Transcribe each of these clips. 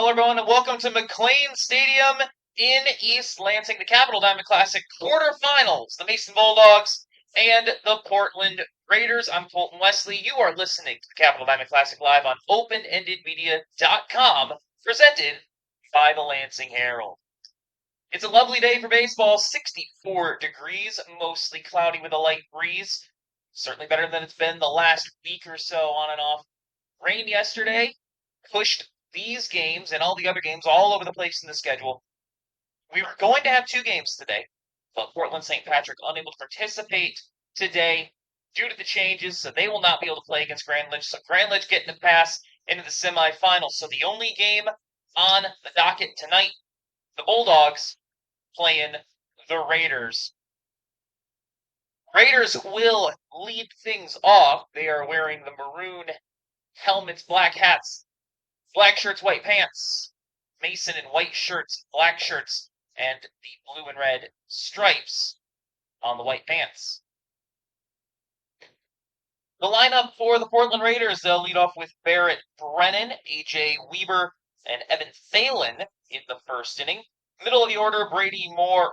Hello, everyone, and welcome to McLean Stadium in East Lansing, the Capital Diamond Classic quarterfinals. The Mason Bulldogs and the Portland Raiders. I'm Colton Wesley. You are listening to the Capital Diamond Classic live on OpenEndedMedia.com, presented by the Lansing Herald. It's a lovely day for baseball. 64 degrees, mostly cloudy with a light breeze. Certainly better than it's been the last week or so, on and off. Rain yesterday pushed these games and all the other games all over the place in the schedule. We were going to have two games today, but Portland St. Patrick unable to participate today due to the changes, so they will not be able to play against Grand Ledge. So Grand Ledge getting a pass into the semifinals. So the only game on the docket tonight, the Bulldogs playing the Raiders. Raiders will lead things off. They are wearing the maroon helmets, black hats, black shirts, white pants. Mason in white shirts, black shirts, and the blue and red stripes on the white pants. The lineup for the Portland Raiders, they'll lead off with Barrett Brennan, A.J. Weber, and Evan Thalen in the first inning. Middle of the order, Brody Moore,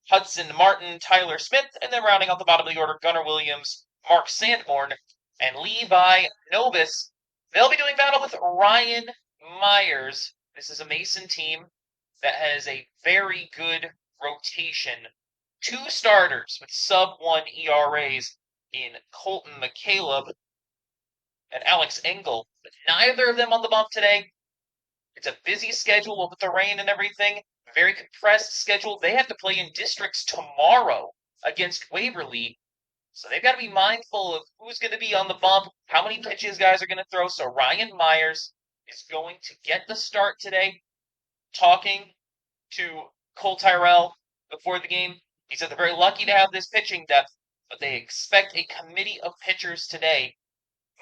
Hudson Martin, Tyler Smith, and then rounding out the bottom of the order, Gunnar Williams, Mark Sandborn, and Levi Novus. They'll be doing battle with Ryan Myers. This is a Mason team that has a very good rotation. Two starters with sub-1 ERAs in Colton McCaleb and Alex Engel, but neither of them on the bump today. It's a busy schedule with the rain and everything. Very compressed schedule. They have to play in districts tomorrow against Waverly. So they've got to be mindful of who's going to be on the bump, how many pitches guys are going to throw. So Ryan Myers is going to get the start today. Talking to Cole Tyrell before the game, he said they're very lucky to have this pitching depth, but they expect a committee of pitchers today.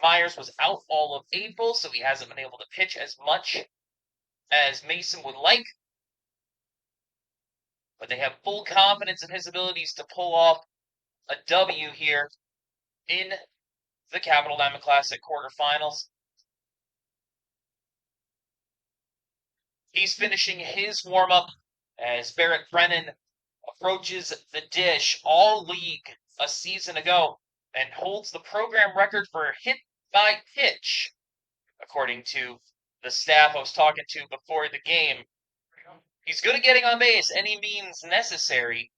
Myers was out all of April, so he hasn't been able to pitch as much as Mason would like. But they have full confidence in his abilities to pull off a W here in the Capital Diamond Classic quarterfinals. He's finishing his warm-up as Barrett Brennan approaches the dish all league a season ago and holds the program record for hit by pitch, according to the staff I was talking to before the game. He's good at getting on base any means necessary.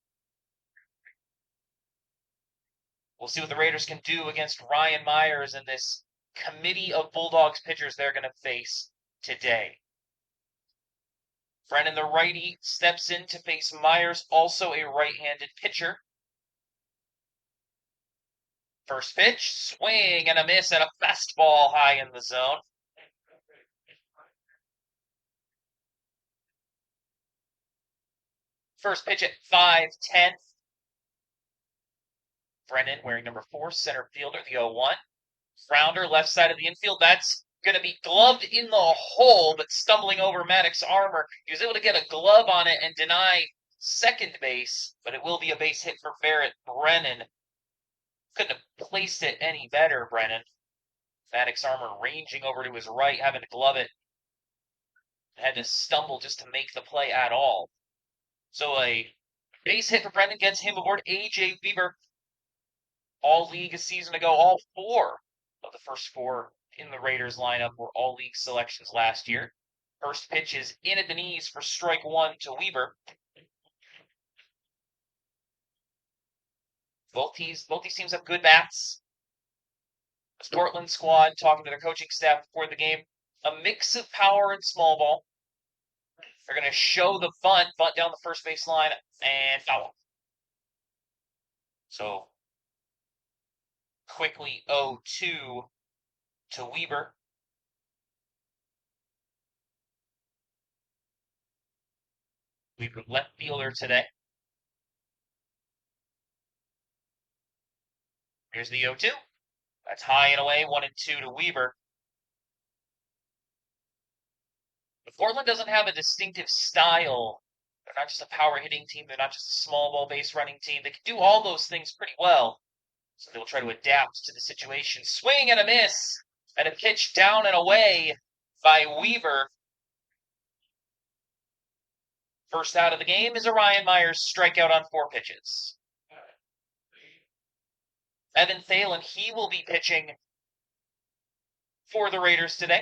We'll see what the Raiders can do against Ryan Myers and this committee of Bulldogs pitchers they're going to face today. Brennan, the righty, steps in to face Myers, also a right-handed pitcher. First pitch, swing and a miss and a fastball high in the zone. First pitch at 5-10. Brennan wearing number 4, center fielder, the 0-1. Grounder, left side of the infield. That's going to be gloved in the hole, but stumbling over Maddox's armor. He was able to get a glove on it and deny second base, but it will be a base hit for Barrett Brennan. Couldn't have placed it any better, Brennan. Maddox's armor ranging over to his right, having to glove it. Had to stumble just to make the play at all. So a base hit for Brennan gets him aboard. A.J. Weber, all league a season ago, all 4 of the first 4 in the Raiders lineup were all league selections last year. First pitch is in at the knees for strike 1 to Weber. Both these teams have good bats. This Portland squad, talking to their coaching staff before the game, a mix of power and small ball. They're going to show the bunt down the first base line, and foul. So quickly 0-2 to Weber. Weber left fielder today. Here's the 0-2. That's high and away, 1-2 to Weber. But Portland doesn't have a distinctive style. They're not just a power hitting team. They're not just a small ball base running team. They can do all those things pretty well. So they will try to adapt to the situation. Swing and a miss. And a pitch down and away by Weaver. First out of the game is a Ryan Myers strikeout on 4 pitches. Evan Thalen, he will be pitching for the Raiders today.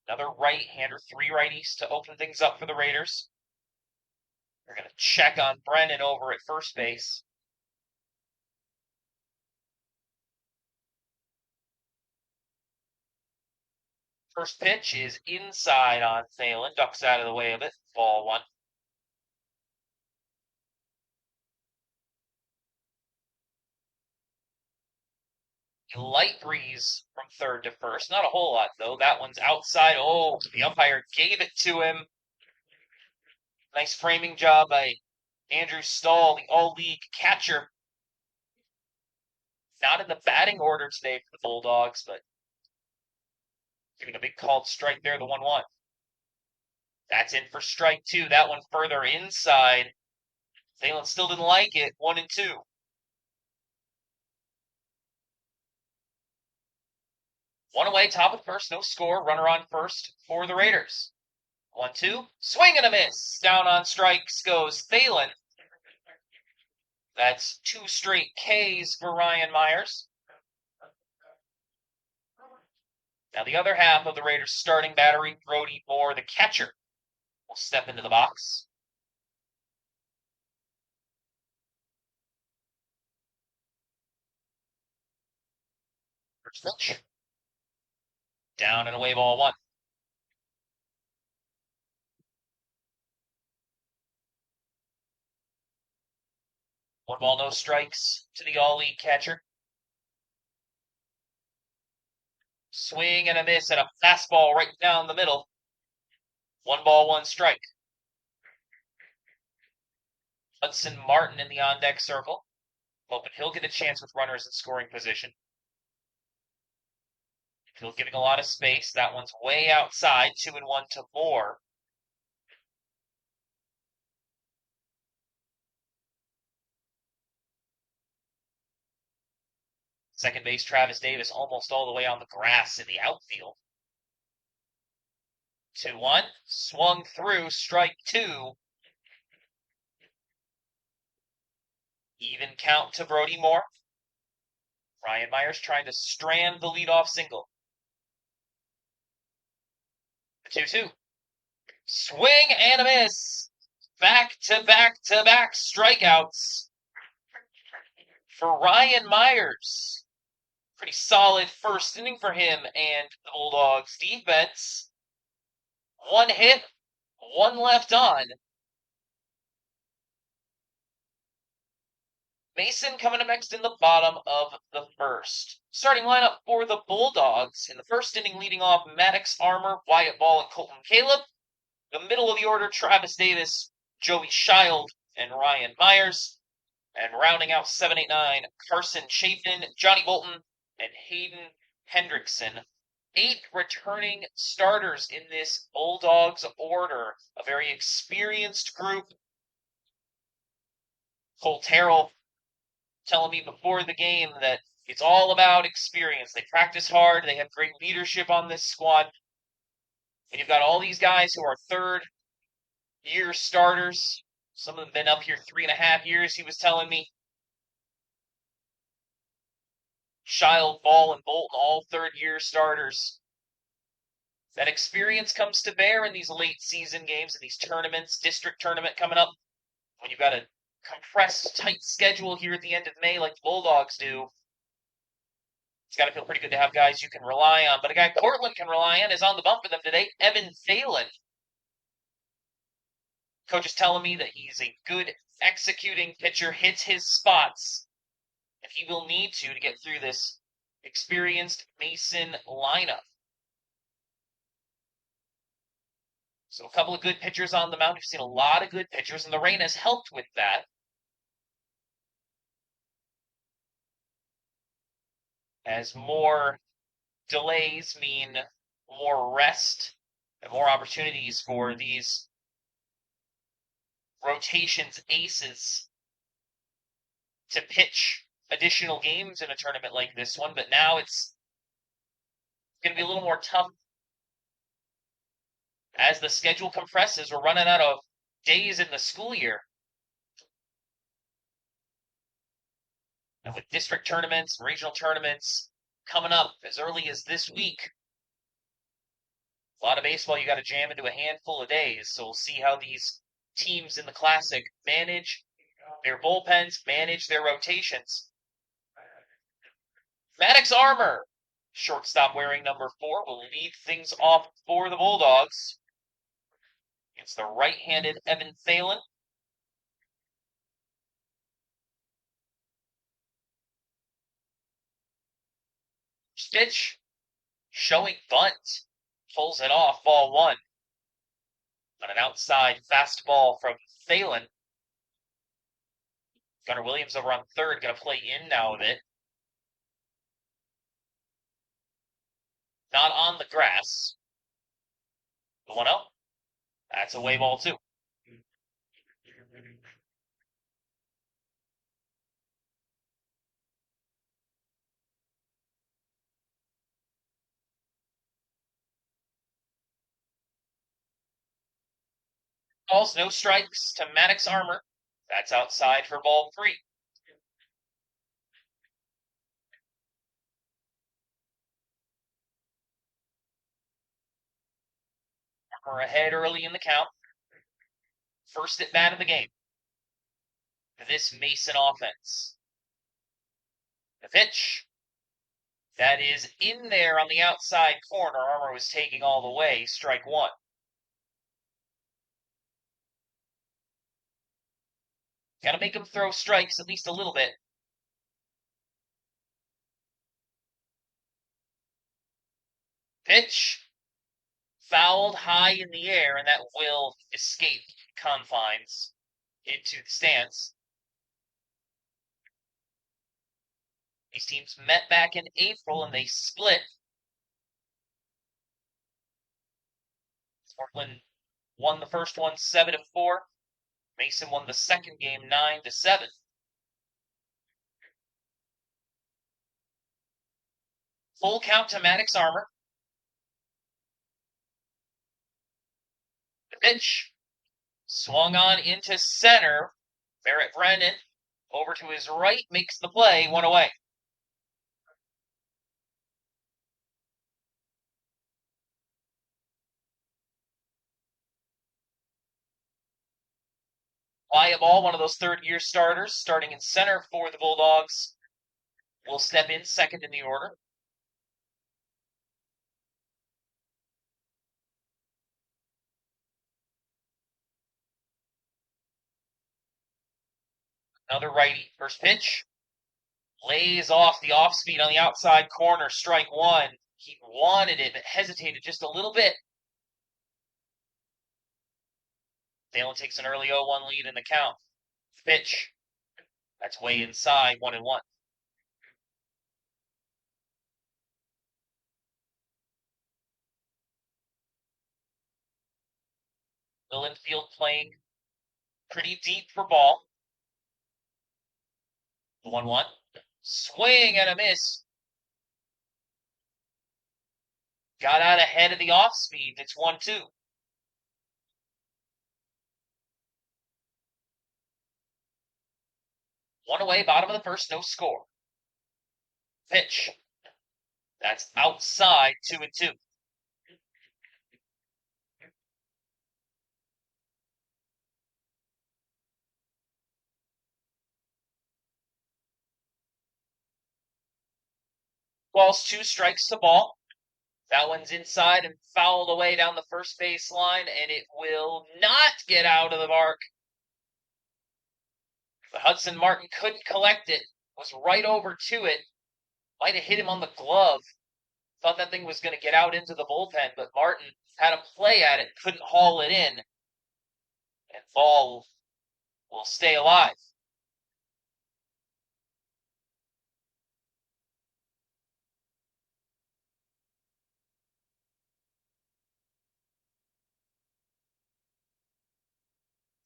Another right-hander, 3 righties to open things up for the Raiders. They're going to check on Brennan over at first base. First pitch is inside on Thalen. Ducks out of the way of it. Ball 1. A light breeze from third to first. Not a whole lot, though. That one's outside. Oh, the umpire gave it to him. Nice framing job by Andrew Stahl, the all-league catcher. Not in the batting order today for the Bulldogs, but giving a big called strike there, the 1-1. That's in for strike 2. That one further inside. Thalen still didn't like it. 1-2. One away, top of first, no score. Runner on first for the Raiders. 1-2. Swing and a miss. Down on strikes goes Thalen. That's 2 straight Ks for Ryan Myers. Now the other half of the Raiders' starting battery, Brody Moore, the catcher, will step into the box. First pitch. Down and away, ball 1. 1 ball, no strikes to the all-league catcher. Swing and a miss and a fastball right down the middle. 1 ball, 1 strike. Hudson Martin in the on-deck circle. Hoping he'll get a chance with runners in scoring position. He'll giving a lot of space. That one's way outside. 2-1 to Moore. Second base, Travis Davis, almost all the way on the grass in the outfield. 2-1. Swung through. Strike 2. Even count to Brody Moore. Ryan Myers trying to strand the leadoff single. 2-2. Swing and a miss. Back-to-back-to-back strikeouts for Ryan Myers. Pretty solid first inning for him and the Bulldogs defense. 1 hit, 1 left on. Mason coming up next in the bottom of the first. Starting lineup for the Bulldogs. In the first inning, leading off Maddox Armour, Wyatt Ball, and Colton Caleb. The middle of the order, Travis Davis, Joey Shield, and Ryan Myers. And rounding out 7, 8, 9, Carson Chapin, Johnny Bolton, and Hayden Hendrickson. 8 returning starters in this Bulldogs order. A very experienced group. Cole Terrell telling me before the game that it's all about experience. They practice hard. They have great leadership on this squad. And you've got all these guys who are third-year starters. Some of them have been up here 3.5 years, he was telling me. Shield, Ball, and Bolton, all third-year starters. That experience comes to bear in these late season games, in these tournaments, district tournament coming up, when you've got a compressed, tight schedule here at the end of May like the Bulldogs do. It's got to feel pretty good to have guys you can rely on. But a guy Portland can rely on is on the bump for them today, Evan Thalen. Coach is telling me that he's a good executing pitcher, hits his spots, and he will need to get through this experienced Mason lineup. So a couple of good pitchers on the mound. We've seen a lot of good pitchers, and the rain has helped with that. As more delays mean more rest and more opportunities for these rotations aces to pitch additional games in a tournament like this one. But now it's going to be a little more tough as the schedule compresses. We're running out of days in the school year. And with district tournaments, regional tournaments coming up as early as this week, a lot of baseball you got to jam into a handful of days. So we'll see how these teams in the Classic manage their bullpens, manage their rotations. Maddox Armour, shortstop wearing number 4, will lead things off for the Bulldogs. It's the right-handed Evan Thalen. Pitch, showing bunt, pulls it off, ball 1. On an outside fastball from Thalen. Gunnar Williams over on third, going to play in now with it. Not on the grass. The 1-0. That's a way ball 2. Balls, no strikes to Maddox Armour. That's outside for ball 3. Armour ahead early in the count. First at bat of the game. This Mason offense. The pitch. That is in there on the outside corner. Armour was taking all the way. Strike 1. Got to make him throw strikes at least a little bit. Pitch. Fouled high in the air, and that will escape confines into the stands. These teams met back in April, and they split. Portland won the first one 7-4. Mason won the second game 9-7. Full count to Maddox Armour. The pitch swung on into center. Barrett Brennan over to his right makes the play, 1 away. Fly ball, one of those third-year starters, starting in center for the Bulldogs, will step in second in the order. Another righty. First pitch. Lays off the off-speed on the outside corner. Strike 1. He wanted it, but hesitated just a little bit. Thalen takes an early 0-1 lead in the count. Pitch. That's way inside, 1-1. Middle infield playing pretty deep for ball. 1-1. Swing and a miss. Got out ahead of the off-speed. It's 1-2. One away, bottom of the first, no score. Pitch. That's outside, 2-2. Balls 2 strikes to ball. That one's inside and fouled away down the first base line, and it will not get out of the mark. But Hudson Martin couldn't collect it. Was right over to it. Might have hit him on the glove. Thought that thing was going to get out into the bullpen, but Martin had a play at it, couldn't haul it in. And ball will stay alive.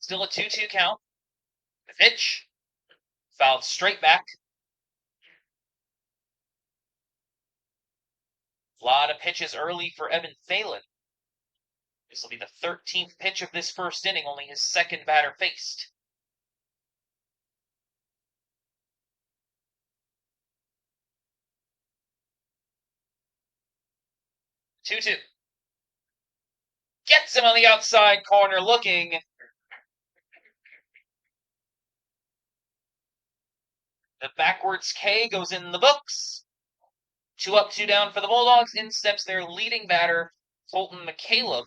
Still a 2-2 count. The pitch. Fouled straight back. A lot of pitches early for Evan Thalen. This will be the 13th pitch of this first inning, only his second batter faced. 2-2. Gets him on the outside corner looking. The backwards K goes in the books. 2 up, 2 down for the Bulldogs. In steps their leading batter, Colton McCaleb,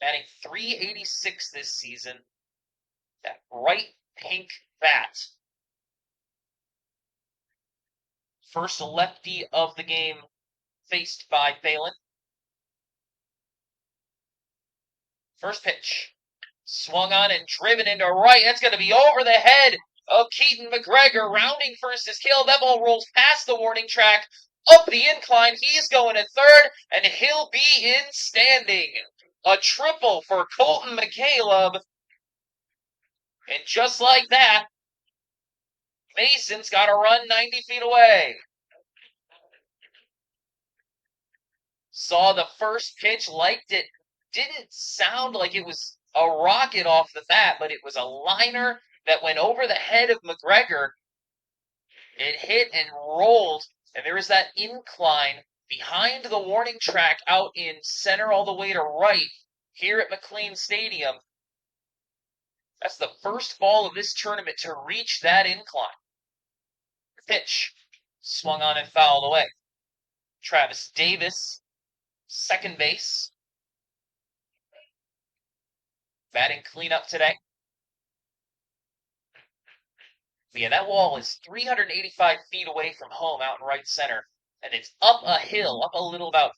batting .386 this season. That bright pink bat. First lefty of the game faced by Thalen. First pitch. Swung on and driven into right. That's going to be over the head of Keaton McGregor. Rounding first is Caleb. That ball rolls past the warning track, up the incline. He's going to third, and he'll be in standing. A triple for Colton McCaleb. And just like that, Mason's got to run 90 feet away. Saw the first pitch, liked it. Didn't sound like it was a rocket off the bat, but it was a liner that went over the head of McGregor. It hit and rolled, and there is that incline behind the warning track out in center all the way to right here at McLean Stadium. That's the first ball of this tournament to reach that incline. Pitch. Swung on and fouled away. Travis Davis, second base. Batting cleanup today. Yeah, that wall is 385 feet away from home out in right center. And it's up a hill, up a little about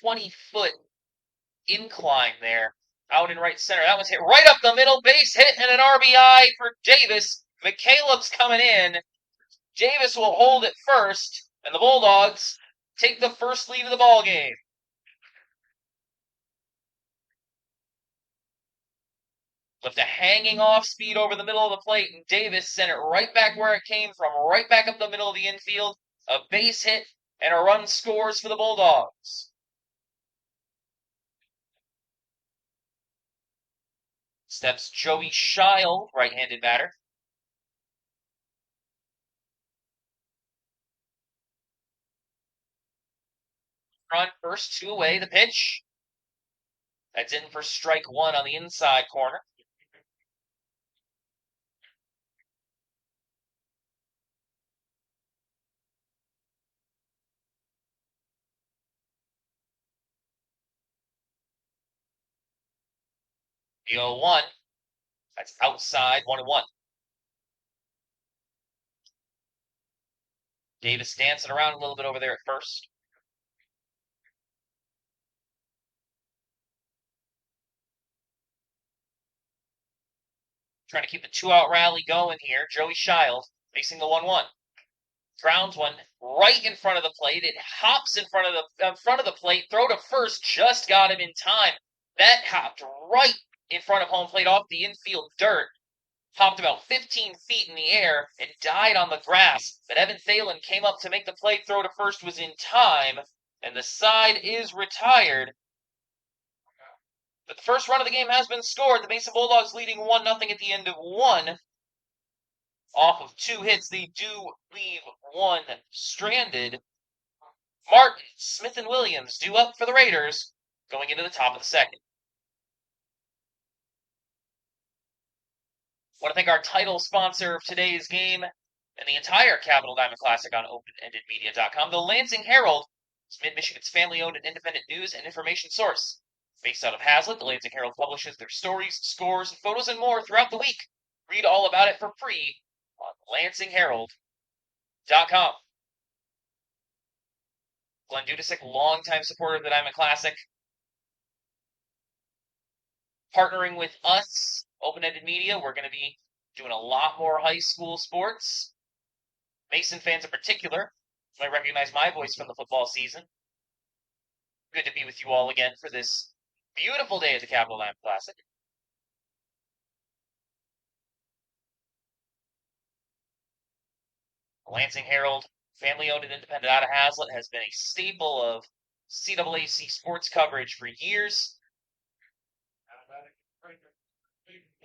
20-foot incline there out in right center. That one's hit right up the middle. Base hit and an RBI for Davis. McCaleb's coming in. Davis will hold it first, and the Bulldogs take the first lead of the ball game. Left a hanging off speed over the middle of the plate, and Davis sent it right back where it came from, right back up the middle of the infield. A base hit and a run scores for the Bulldogs. Steps Joey Shield, right-handed batter. Run first, 2 away, the pitch. That's in for strike 1 on the inside corner. The 0-1. That's outside, 1-1. Davis dancing around a little bit over there at first. Trying to keep the 2-out rally going here. Joey Shield facing the 1-1. Grounds one right in front of the plate. It hops in front of the plate. Throw to first, just got him in time. That hopped right in front of home plate off the infield dirt. Hopped about 15 feet in the air and died on the grass. But Evan Thalen came up to make the play. Throw to first was in time, and the side is retired. But the first run of the game has been scored. The Mason Bulldogs leading 1-0 at the end of 1. Off of 2 hits, they do leave 1 stranded. Martin, Smith, and Williams due up for the Raiders going into the top of the second. I want to thank our title sponsor of today's game and the entire Capital Diamond Classic on openendedmedia.com. The Lansing Herald is Mid-Michigan's family-owned and independent news and information source. Based out of Hazlet, the Lansing Herald publishes their stories, scores, photos, and more throughout the week. Read all about it for free on lansingherald.com. Glenn Dudasek, longtime supporter of the Diamond Classic. Partnering with us, Open-Ended Media, we're going to be doing a lot more high school sports. Mason fans in particular might recognize my voice from the football season. Good to be with you all again for this beautiful day at the Capital Diamond Classic. Lansing Herald, family-owned and independent out of Hazlet, has been a staple of CAAC sports coverage for years.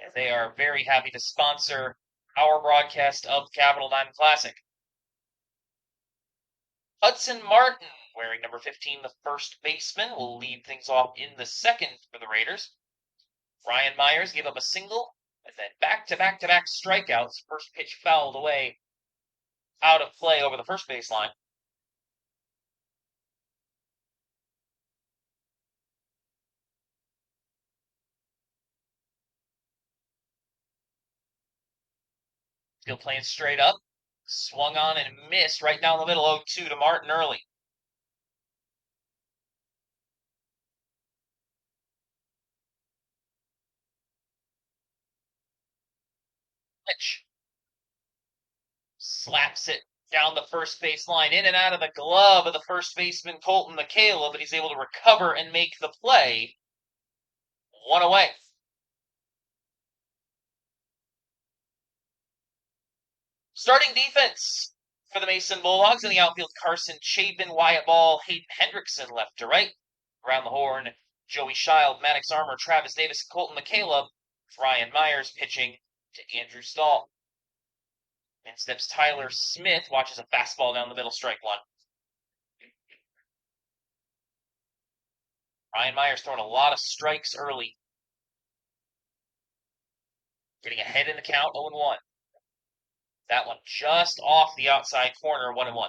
And they are very happy to sponsor our broadcast of Capital Diamond Classic. Hudson Martin, wearing number 15, the first baseman, will lead things off in the second for the Raiders. Ryan Myers gave up a single, and then back-to-back-to-back strikeouts. First pitch fouled away out of play over the first baseline. Still playing straight up. Swung on and missed right down the middle, 0-2 to Martin early. Pitch. Slaps it down the first base line, in and out of the glove of the first baseman, Colton McCaleb, but he's able to recover and make the play. One away. Starting defense for the Mason Bulldogs in the outfield, Carson Chapin, Wyatt Ball, Hayden Hendrickson left to right. Around the horn, Joey Shield, Maddox Armour, Travis Davis, Colton McCaleb, Ryan Myers pitching to Andrew Stahl. In steps Tyler Smith, watches a fastball down the middle, strike one. Ryan Myers throwing a lot of strikes early. Getting ahead in the count, 0-1. That one just off the outside corner, 1-1.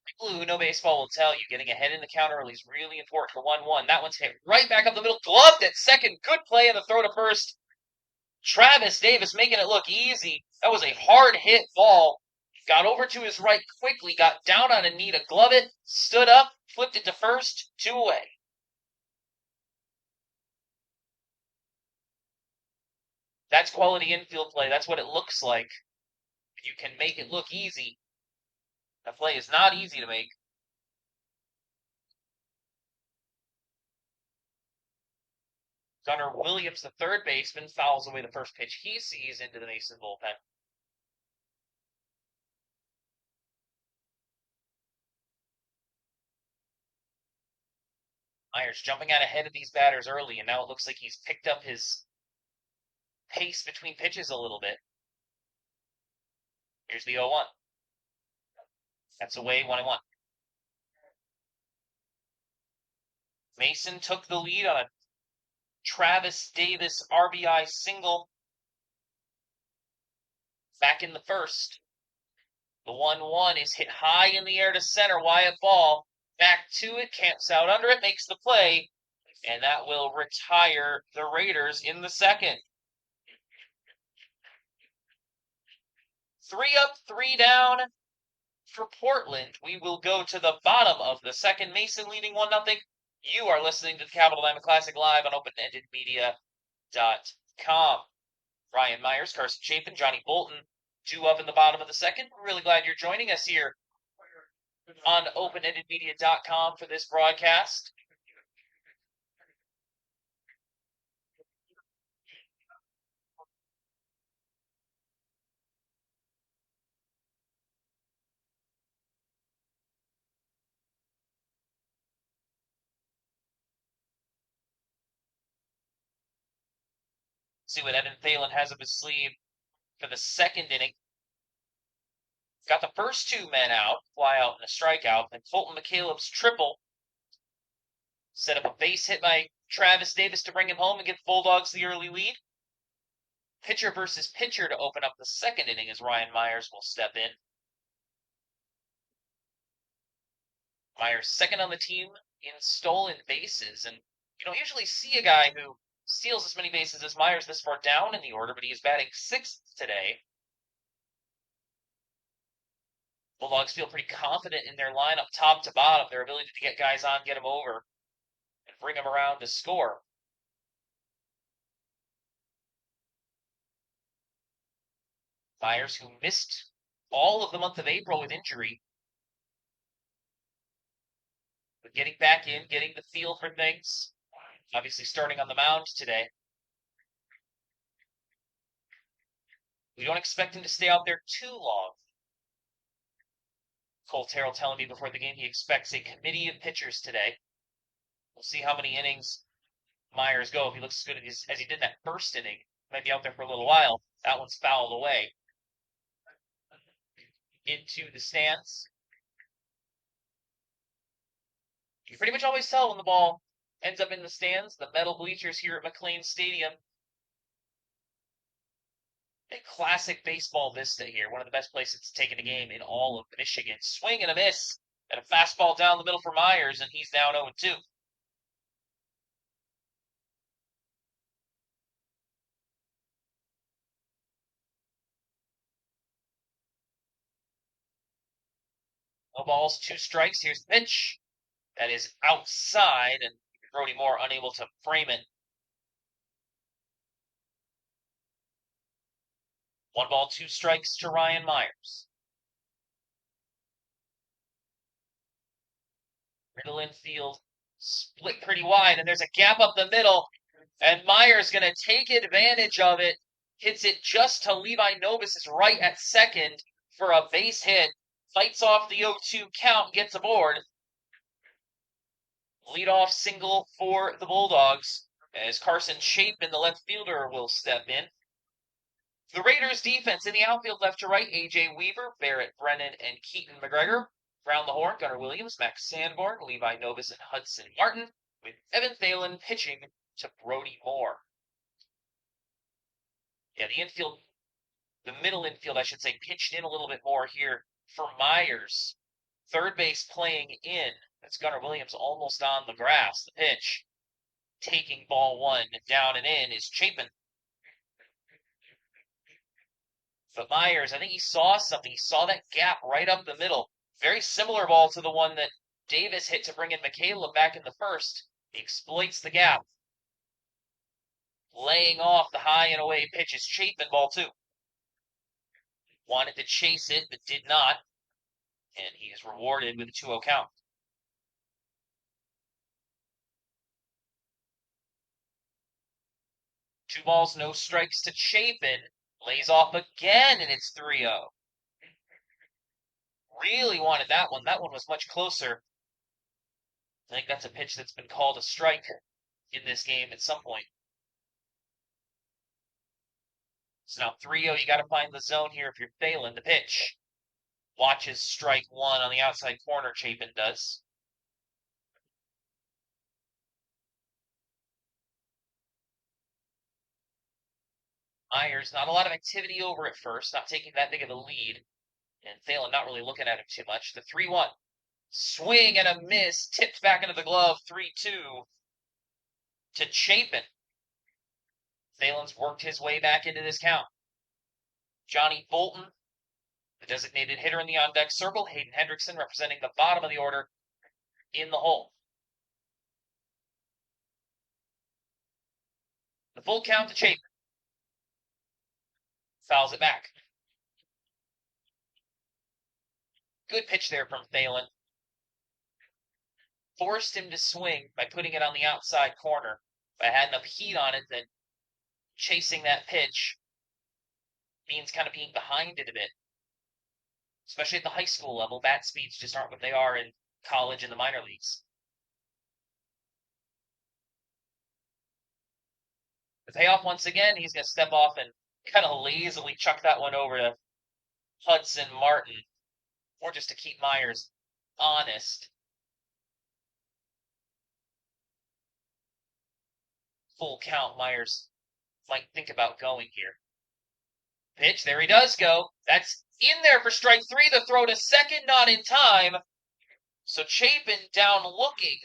People who know baseball will tell you getting ahead in the count early is really important for 1-1. That one's hit right back up the middle, gloved at second. Good play in the throw to first. Travis Davis making it look easy. That was a hard hit ball. Got over to his right quickly, got down on a knee to glove it, stood up, flipped it to first, 2 away. That's quality infield play. That's what it looks like. You can make it look easy. The play is not easy to make. Gunnar Williams, the third baseman, fouls away the first pitch he sees into the Mason bullpen. Myers jumping out ahead of these batters early, and now it looks like he's picked up his pace between pitches a little bit. Here's the 0-1. That's away, 1-1. Mason took the lead on a Travis Davis RBI single back in the first. The 1-1 is hit high in the air to center. Wyatt Ball back to it, camps out under it, makes the play, and that will retire the Raiders in the second. 3 up, 3 down for Portland. We will go to the bottom of the second. Mason leading 1-0. You are listening to the Capital Diamond Classic live on openendedmedia.com. Ryan Myers, Carson Chapin, Johnny Bolton, 2 up in the bottom of the second. We're really glad you're joining us here on openendedmedia.com for this broadcast. See what Evan Thalen has up his sleeve for the second inning. Got the first 2 men out, fly out and a strikeout, and Colton McCaleb's triple set up a base hit by Travis Davis to bring him home and give the Bulldogs the early lead. Pitcher versus pitcher to open up the second inning as Ryan Myers will step in. Myers second on the team in stolen bases, and you don't usually see a guy who steals as many bases as Myers this far down in the order, but he is batting 6th today. Bulldogs feel pretty confident in their lineup top to bottom, their ability to get guys on, get them over, and bring them around to score. Myers, who missed all of the month of April with injury, but getting back in, getting the feel for things, obviously starting on the mound today. We don't expect him to stay out there too long. Colt Herald telling me before the game he expects a committee of pitchers today. We'll see how many innings Myers go. If he looks as good as he did in that first inning, might be out there for a little while. That one's fouled away. Into the stands. You can pretty much always tell when the ball ends up in the stands. The metal bleachers here at McLean Stadium. A classic baseball vista here. One of the best places to take in a game in all of Michigan. Swing and a miss. And a fastball down the middle for Myers, and he's down 0-2. No balls, 2 strikes. Here's the pitch. That is outside, and Brody Moore unable to frame it. 1 ball, 2 strikes to Ryan Myers. Middle infield split pretty wide, and there's a gap up the middle, and Myers going to take advantage of it. Hits it just to Levi Novus's right at second for a base hit. Fights off the 0-2 count, gets aboard. Leadoff single for the Bulldogs as Carson Chapin, the left fielder, will step in. The Raiders defense in the outfield left to right, A.J. Weaver, Barrett Brennan, and Keaton McGregor. Round the horn, Gunnar Williams, Max Sanborn, Levi Novus, and Hudson Martin, with Evan Thalen pitching to Brody Moore. Yeah, the middle infield, I should say, pitched in a little bit more here for Myers. Third base playing in. That's Gunnar Williams almost on the grass. The pitch, taking ball 1 down and in, is Chapin. But Myers, I think he saw something. He saw that gap right up the middle. Very similar ball to the one that Davis hit to bring in McCaleb back in the first. He exploits the gap. Laying off the high and away pitch is Chapin, ball 2. Wanted to chase it, but did not. And he is rewarded with a 2-0 count. 2 balls, no strikes to Chapin. Lays off again, and it's 3-0. Really wanted that one. That one was much closer. I think that's a pitch that's been called a strike in this game at some point. So now 3-0, you got to find the zone here if you're Thalen. The pitch. Watches strike 1 on the outside corner, Chapin does. Myers, not a lot of activity over at first, not taking that big of a lead. And Thalen not really looking at him too much. The 3-1. Swing and a miss, tipped back into the glove, 3-2 to Chapin. Thalen's worked his way back into this count. Johnny Bolton, the designated hitter in the on-deck circle. Hayden Hendrickson representing the bottom of the order in the hole. The full count to Chapin. Fouls it back. Good pitch there from Thalen. Forced him to swing by putting it on the outside corner. If I had enough heat on it, then chasing that pitch means kind of being behind it a bit. Especially at the high school level, bat speeds just aren't what they are in college and the minor leagues. The payoff once again, he's going to step off and kind of lazily chuck that one over to Hudson Martin, or just to keep Myers honest. Full count, Myers might think about going here. Pitch, there he does go. That's in there for strike 3. The throw to second, not in time. So Chapin down looking,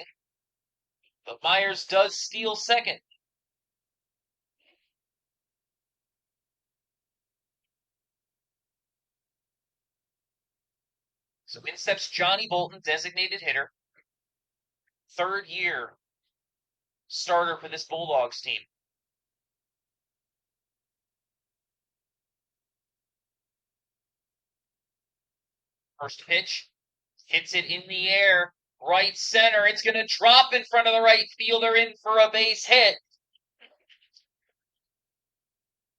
but Myers does steal second. So in steps Johnny Bolton, designated hitter. 3rd year starter for this Bulldogs team. First pitch, hits it in the air, right center. It's going to drop in front of the right fielder, in for a base hit.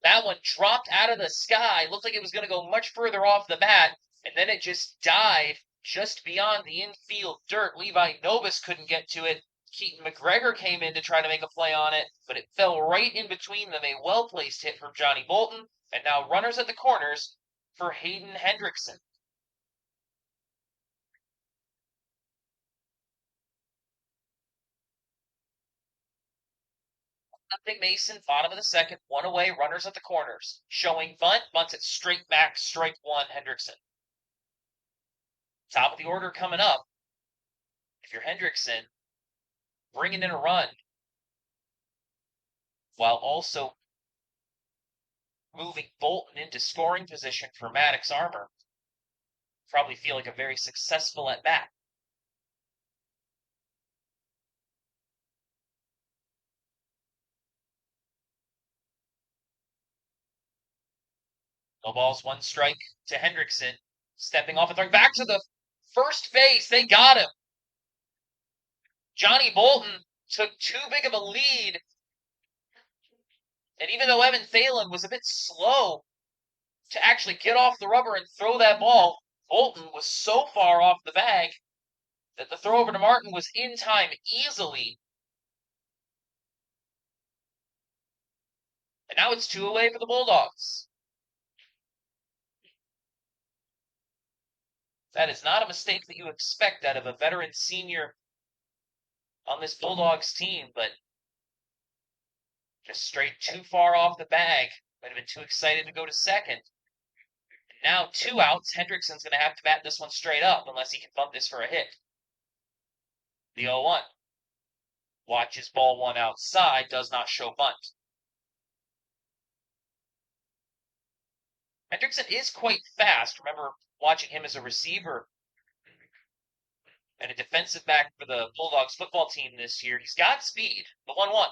That one dropped out of the sky. Looked like it was going to go much further off the bat, and then it just died just beyond the infield dirt. Levi Novus couldn't get to it. Keaton McGregor came in to try to make a play on it, but it fell right in between them. A well-placed hit from Johnny Bolton, and now runners at the corners for Hayden Hendrickson. Nothing Mason, bottom of the second, one away, runners at the corners. Showing bunt, bunts it straight back, strike one, Hendrickson. Top of the order coming up. If you're Hendrickson, bringing in a run while also moving Bolton into scoring position for Maddox Armor. Probably feel like a very successful at bat. No balls, one strike to Hendrickson. Stepping off and throwing back to the first base. They got him. Johnny Bolton took too big of a lead. And even though Evan Thalen was a bit slow to actually get off the rubber and throw that ball, Bolton was so far off the bag that the throw over to Martin was in time easily. And now it's two away for the Bulldogs. That is not a mistake that you expect out of a veteran senior on this Bulldogs team, but just straight too far off the bag. Might have been too excited to go to second. And now 2 outs. Hendrickson's going to have to bat this one straight up unless he can bunt this for a hit. The 0-1. Watches ball one outside, does not show bunt. Hendrickson is quite fast. Remember watching him as a receiver and a defensive back for the Bulldogs football team this year. He's got speed. The 1-1.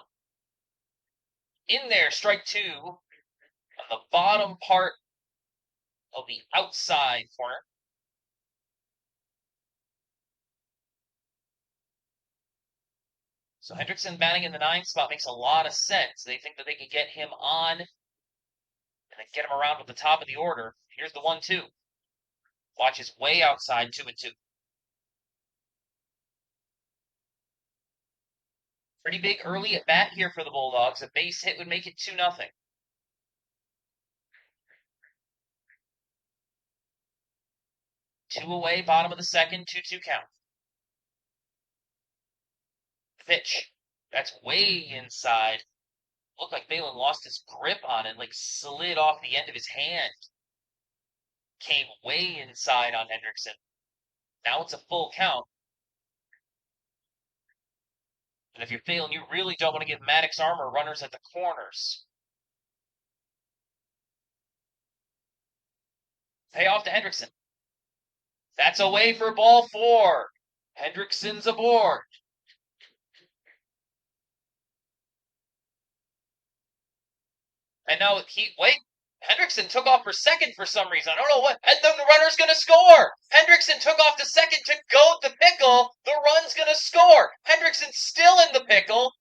In there, strike two on the bottom part of the outside corner. So Hendrickson batting in the 9 spot makes a lot of sense. They think that they can get him on and then get him around with the top of the order. Here's the 1-2. Watches way outside, 2-2. Pretty big early at bat here for the Bulldogs. A base hit would make it 2-0. Two away, bottom of the second, 2-2 count. Pitch. That's way inside. Looked like Thalen lost his grip on it, like slid off the end of his hand. Came way inside on Hendrickson. Now it's a full count. And if you're Thalen, you really don't want to give Maddox Armor runners at the corners. Payoff to Hendrickson. That's away for ball 4. Hendrickson's aboard. And now Hendrickson took off for second for some reason. I don't know what. And then the runner's going to score. Hendrickson took off to second to goad the pickle. The run's going to score. Hendrickson's still in the pickle.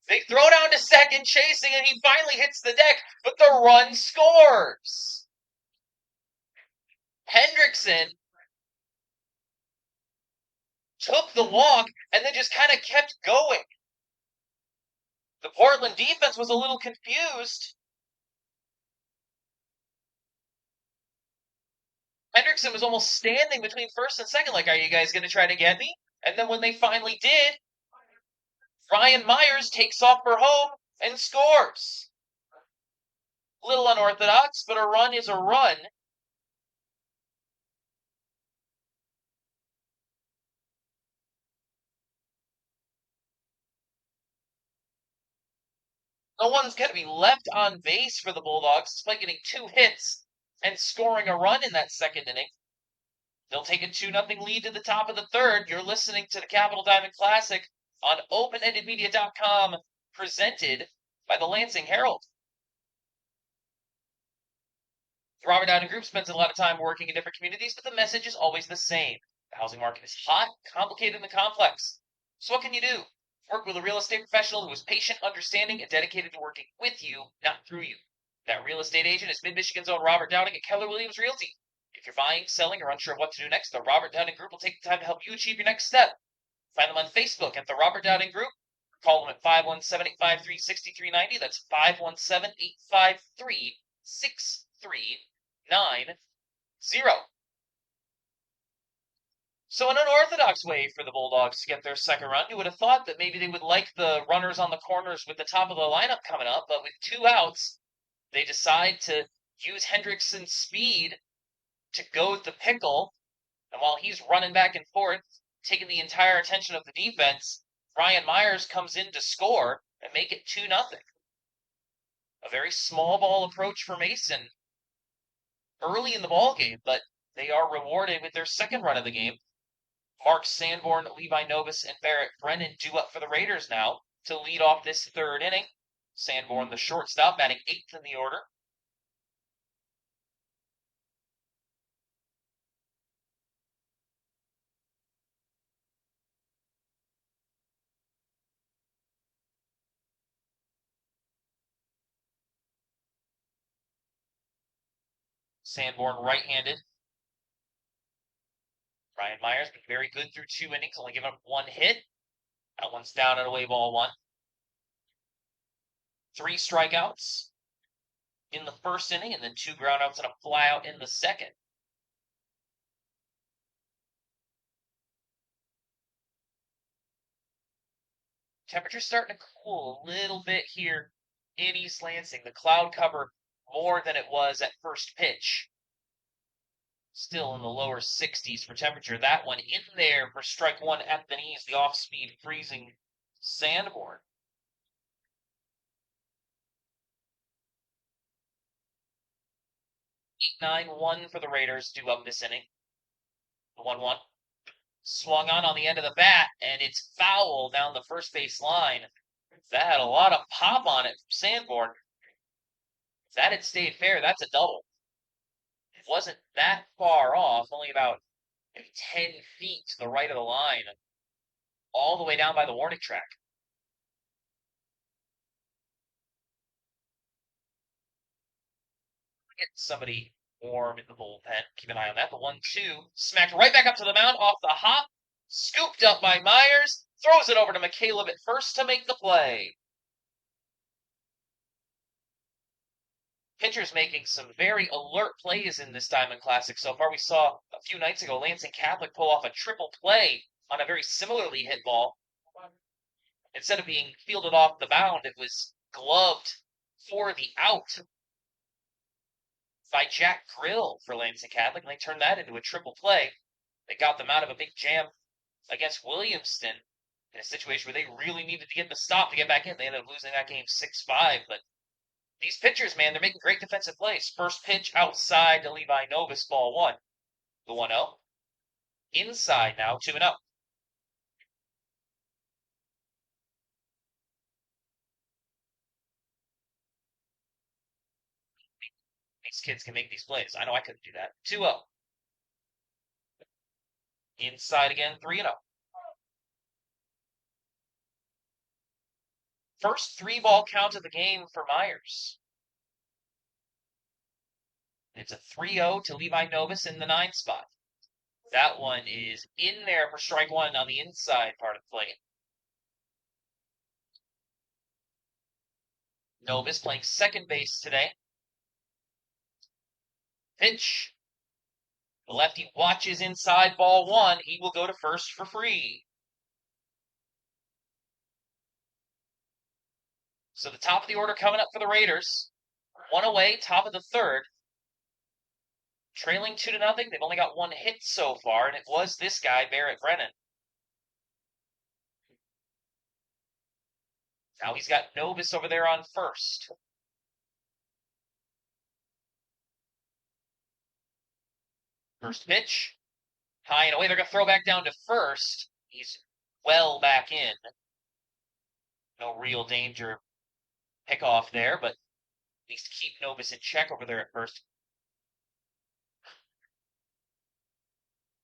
They throw down to second, chasing, and he finally hits the deck, but the run scores. Hendrickson took the walk and then just kind of kept going. The Portland defense was a little confused. Hendrickson was almost standing between first and second, like, are you guys going to try to get me? And then when they finally did, Ryan Myers takes off for home and scores. A little unorthodox, but a run is a run. No one's going to be left on base for the Bulldogs, despite getting 2 hits and scoring a run in that second inning. They'll take a 2-0 lead to the top of the third. You're listening to the Capital Diamond Classic on openendedmedia.com, presented by the Lansing Herald. The Robert Dowden Group spends a lot of time working in different communities, but the message is always the same. The housing market is hot, complicated, and complex. So what can you do? Work with a real estate professional who is patient, understanding, and dedicated to working with you, not through you. That real estate agent is Mid-Michigan's own Robert Downing at Keller Williams Realty. If you're buying, selling, or unsure of what to do next, the Robert Downing Group will take the time to help you achieve your next step. Find them on Facebook at the Robert Downing Group. Call them at 517-853-6390. That's 517-853-6390. So an unorthodox way for the Bulldogs to get their second run. You would have thought that maybe they would like the runners on the corners with the top of the lineup coming up, but with 2 outs, they decide to use Hendrickson's speed to goad the pickle. And while he's running back and forth, taking the entire attention of the defense, Brian Myers comes in to score and make it 2-0. A very small ball approach for Mason early in the ball game, but they are rewarded with their second run of the game. Mark Sanborn, Levi Novus, and Barrett Brennan due up for the Raiders now to lead off this third inning. Sanborn, the shortstop, batting 8th in the order. Sanborn right-handed. Brian Myers been very good through 2 innings, only giving up 1 hit. That one's down and away, ball 1. 3 strikeouts in the first inning, and then 2 groundouts and a flyout in the second. Temperature's starting to cool a little bit here in East Lansing. The cloud cover more than it was at first pitch. Still in the lower 60s for temperature. That one in there for strike 1 at the knees. The off-speed freezing Sanborn. 8-9-1 for the Raiders due up this inning. The 1-1. Swung on the end of the bat, and it's foul down the first base line. That had a lot of pop on it from Sanborn. If that had stayed fair, that's a double. It wasn't that far off, only about maybe 10 feet to the right of the line, all the way down by the warning track. Get somebody warm in the bullpen. Keep an eye on that. The 1-2 smacked right back up to the mound off the hop. Scooped up by Myers. Throws it over to McCaleb at first to make the play. Pitchers making some very alert plays in this Diamond Classic so far. We saw a few nights ago Lansing Catholic pull off a triple play on a very similarly hit ball. Instead of being fielded off the mound, it was gloved for the out by Jack Grill for Lansing Catholic, and they turned that into a triple play. They got them out of a big jam against Williamston in a situation where they really needed to get the stop to get back in. They ended up losing that game 6-5, but these pitchers, man, they're making great defensive plays. First pitch outside to Levi Novus, ball 1. The 1-0. Inside now, 2-0. These kids can make these plays. I know I couldn't do that. 2-0. Inside again, 3-0. First 3-ball count of the game for Myers. It's a 3-0 to Levi Novus in the 9 spot. That one is in there for strike 1 on the inside part of the plate. Novus playing second base today. Pitch. The lefty watches inside, ball 1. He will go to first for free. So the top of the order coming up for the Raiders. 1 away, top of the third. Trailing 2-0. They've only got 1 hit so far, and it was this guy, Barrett Brennan. Now he's got Novus over there on first. First pitch. High and away. They're going to throw back down to first. He's well back in. No real danger pick off there, but at least keep Novus in check over there at first.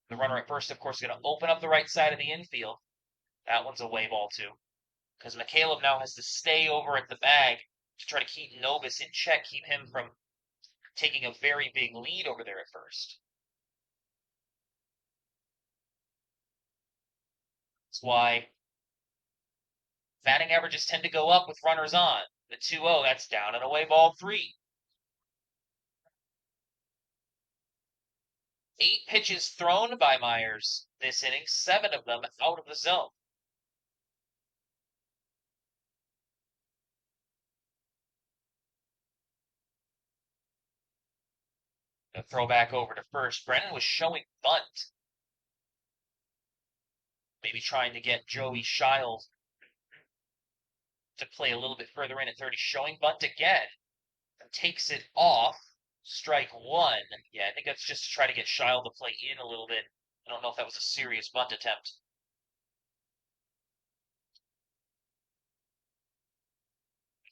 The runner at first, of course, is going to open up the right side of the infield. That one's a way ball, too. Because McCaleb now has to stay over at the bag to try to keep Novus in check, keep him from taking a very big lead over there at first. That's why batting averages tend to go up with runners on. The 2-0, that's down and away, ball 3. 8 pitches thrown by Myers this inning, 7 of them out of the zone. The throw back over to first. Brennan was showing bunt. Maybe trying to get Joey Shiles to play a little bit further in at third. He's showing bunt again. And takes it off. Strike 1. Yeah, I think that's just to try to get Shiles to play in a little bit. I don't know if that was a serious bunt attempt.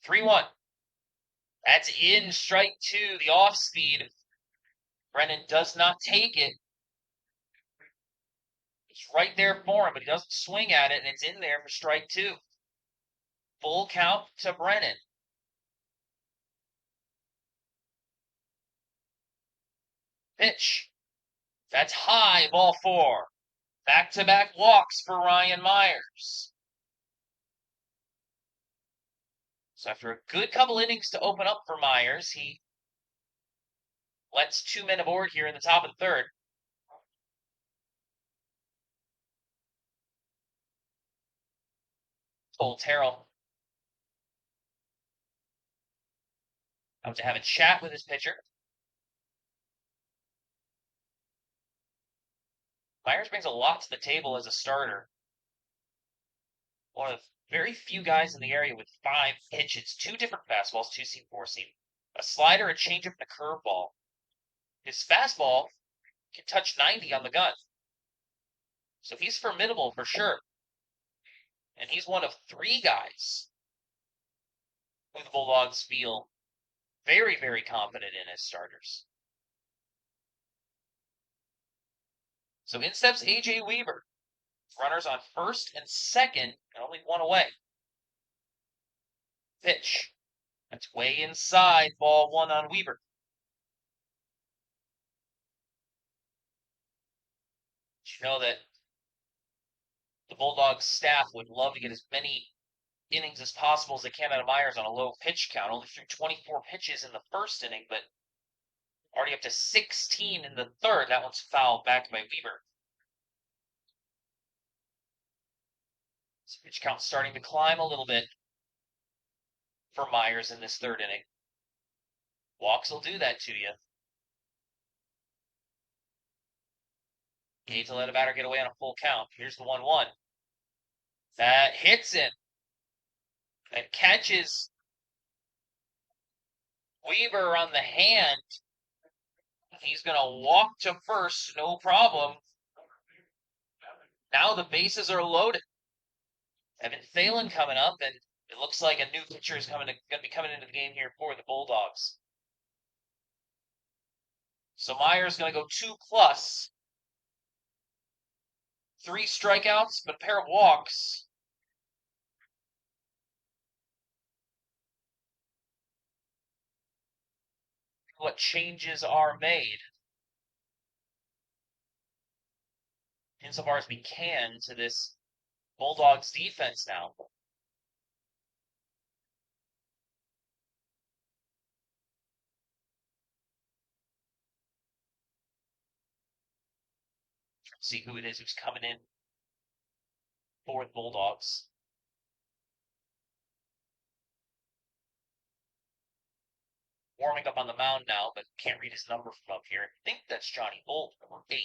3-1. That's in strike 2. The off speed. Brennan does not take it. It's right there for him, but he doesn't swing at it, and it's in there for strike 2. Full count to Brennan. Pitch. That's high, ball 4. Back-to-back walks for Ryan Myers. So after a good couple innings to open up for Myers, he lets 2 men aboard here in the top of the third. Told Herald out to have a chat with his pitcher. Myers brings a lot to the table as a starter. One of the very few guys in the area with 5 pitches, 2 different fastballs, 2-seam, 4-seam, a slider, a changeup, and a curveball. His fastball can touch 90 on the gun. So he's formidable for sure. And he's one of 3 guys who the Bulldogs feel very, very confident in as starters. So in steps A.J. Weaver. Runners on first and second, and only 1 away. Pitch. That's way inside, ball 1 on Weaver. You know that the Bulldogs staff would love to get as many innings as possible as they can out of Myers on a low pitch count. Only threw 24 pitches in the first inning, but already up to 16 in the third. That one's fouled back by Weaver. So pitch count starting to climb a little bit for Myers in this third inning. Walks will do that to you. Need to let a batter get away on a full count. Here's the 1-1. That hits him. That catches Weaver on the hand. He's going to walk to first, no problem. Now the bases are loaded. Evan Thalen coming up, and it looks like a new pitcher is going to be coming into the game here for the Bulldogs. So Myers going to go 2+. 3 strikeouts, but a pair of walks. What changes are made, insofar as we can, to this Bulldogs defense now. See who it is who's coming in for the Bulldogs. Warming up on the mound now, but can't read his number from up here. I think that's Johnny Bolt, number 8.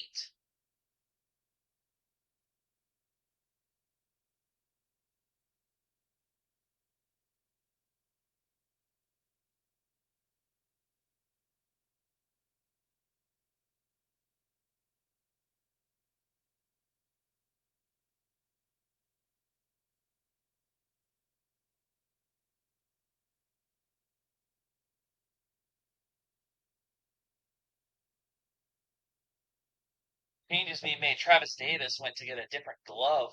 Changes being made. Travis Davis went to get a different glove.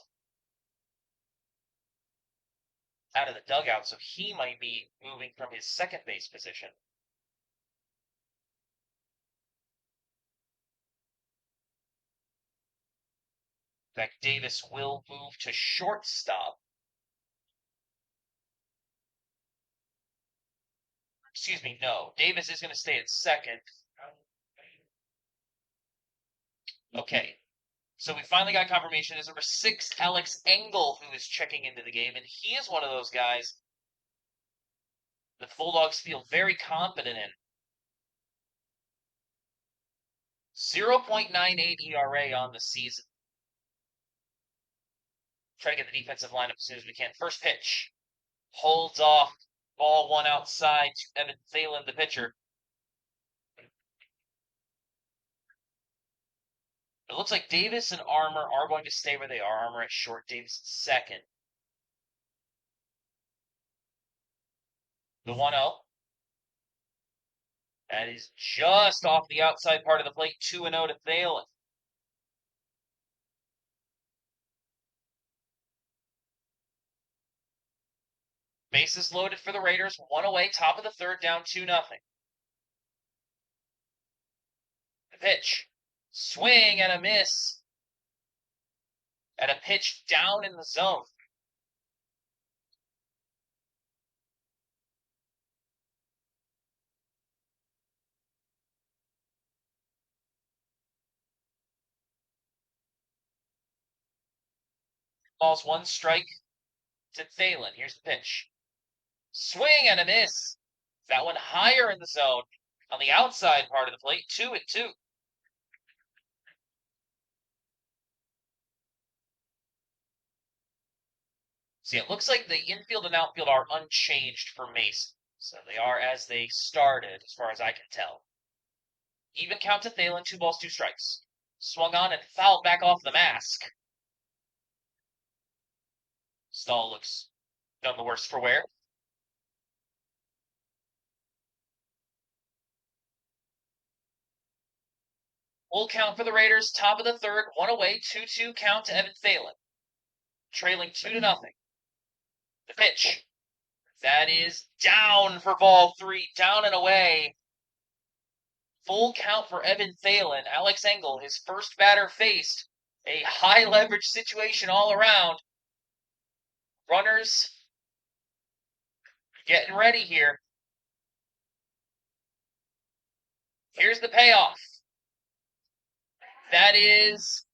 out of the dugout, so he might be moving from his second base position. In fact, Davis will move to shortstop. Excuse me, no. Davis is going to stay at second. Okay. So we finally got confirmation. Is number 6, Alex Engel, who is checking into the game, and he is one of those guys the Bulldogs feel very confident in. 0.98 ERA on the season. Try to get the defensive lineup as soon as we can. First pitch. Holds off. Ball 1 outside to Evan Thalen, the pitcher. It looks like Davis and Armour are going to stay where they are. Armour at short, Davis at second. The 1-0. That is just off the outside part of the plate. 2-0 to Thalen. Bases loaded for the Raiders. 1 away, top of the third, down 2-0. The pitch. Swing and a miss. At a pitch down in the zone. Balls 1 strike to Thalen. Here's the pitch. Swing and a miss. That one higher in the zone on the outside part of the plate. 2-2. See, it looks like the infield and outfield are unchanged for Mason. So they are as they started, as far as I can tell. Even count to Thalen, 2 balls, 2 strikes. Swung on and fouled back off the mask. Stahl looks none the worse for wear. Full count for the Raiders, top of the third, 1 away, 2-2 count to Evan Thalen. Trailing 2-0. The pitch. That is down for ball 3, down and away. Full count for Evan Thalen. Alex Engel, his first batter faced. A high leverage situation all around. Runners getting ready here. Here's the payoff. That is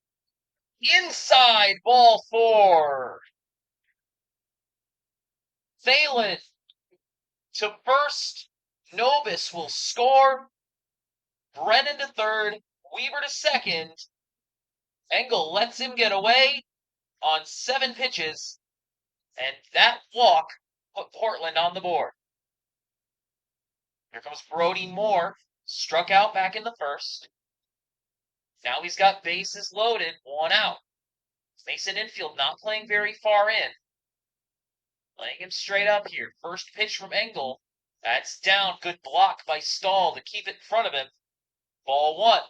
inside ball 4. Thalen to first. Novus will score. Brennan to third. Weaver to second. Engel lets him get away on 7 pitches. And that walk put Portland on the board. Here comes Brody Moore. Struck out back in the first. Now he's got bases loaded, 1 out. Mason infield not playing very far in. Playing him straight up here. First pitch from Engel. That's down. Good block by Stahl to keep it in front of him. Ball 1.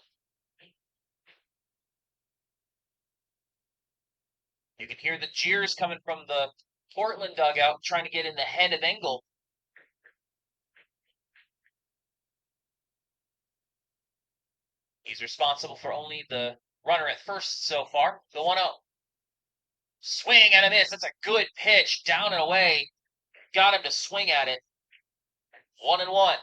You can hear the jeers coming from the Portland dugout trying to get in the head of Engel. He's responsible for only the runner at first so far. The 1-0. Swing and a miss. That's a good pitch. Down and away. Got him to swing at it. 1-1.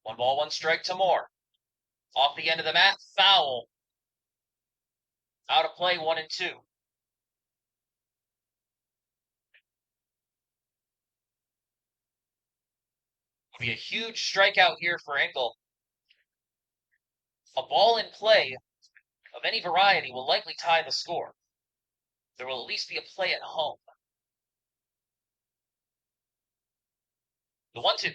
One ball, 1 strike to Moore. Off the end of the mat, foul. Out of play, 1-2. Will be a huge strikeout here for Engel. A ball in play of any variety will likely tie the score. There will at least be a play at home. The 1-2.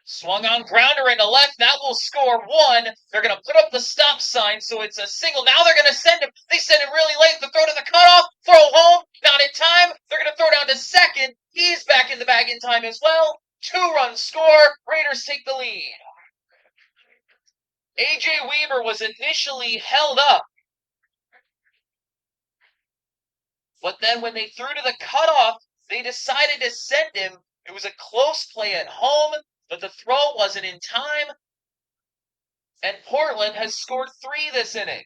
Swung on, grounder into left. That will score 1. They're going to put up the stop sign, so it's a single. Now they're going to send him. They send him really late. The throw to the cutoff. Throw home. Not in time. They're going to throw down to second. He's back in the bag in time as well. 2-run score. Raiders take the lead. A.J. Weaver was initially held up, but then when they threw to the cutoff, they decided to send him. It was a close play at home, but the throw wasn't in time, and Portland has scored 3 this inning.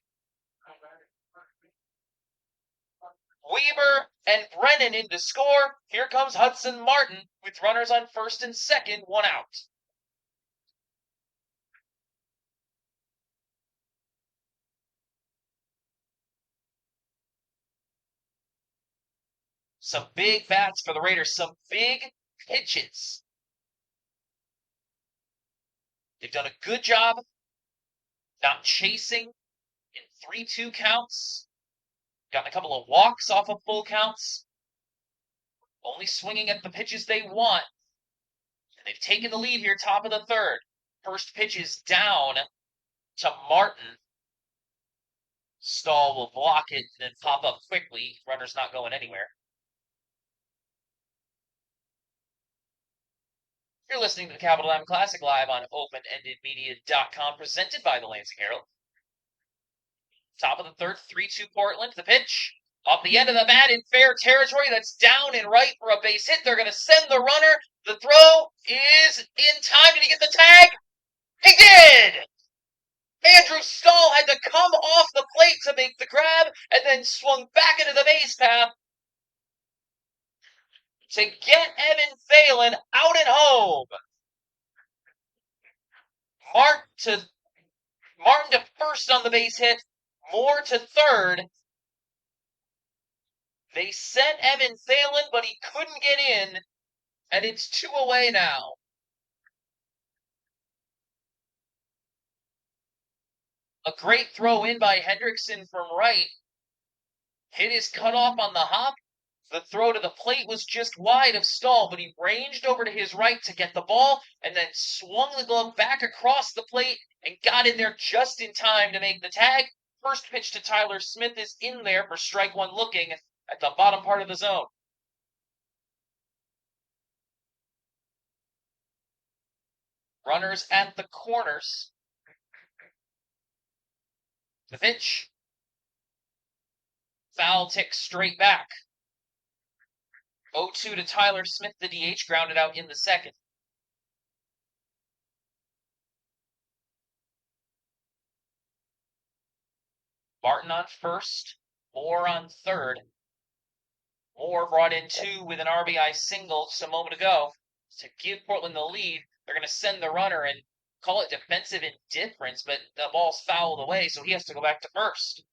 Weaver and Brennan in to score. Here comes Hudson Martin with runners on first and second, 1 out. Some big bats for the Raiders, some big pitches. They've done a good job not chasing in 3-2 counts. Gotten a couple of walks off of full counts. Only swinging at the pitches they want. And they've taken the lead here, top of the third. First pitch is down to Martin. Stahl will block it and then pop up quickly. Runner's not going anywhere. You're listening to the Capital M Classic live on openendedmedia.com, presented by the Lansing Herald. Top of the third, 3-2 Portland. The pitch off the end of the bat in fair territory. That's down and right for a base hit. They're going to send the runner. The throw is in time. Did he get the tag? He did! Andrew Stahl had to come off the plate to make the grab and then swung back into the base path to get Evan Phelan out and home. Martin to first on the base hit. Moore to third. They sent Evan Phelan, but he couldn't get in, and it's 2 away now. A great throw in by Hendrickson from right. Hit his cutoff on the hop. The throw to the plate was just wide of Stahl, but he ranged over to his right to get the ball and then swung the glove back across the plate and got in there just in time to make the tag. First pitch to Tyler Smith is in there for strike 1 looking at the bottom part of the zone. Runners at the corners. The pitch. Foul tick straight back. 0-2 to Tyler Smith, the DH, grounded out in the second. Martin on first, Moore on third. Moore brought in 2 with an RBI single just a moment ago to give Portland the lead. They're going to send the runner and call it defensive indifference, but the ball's fouled away, so he has to go back to first.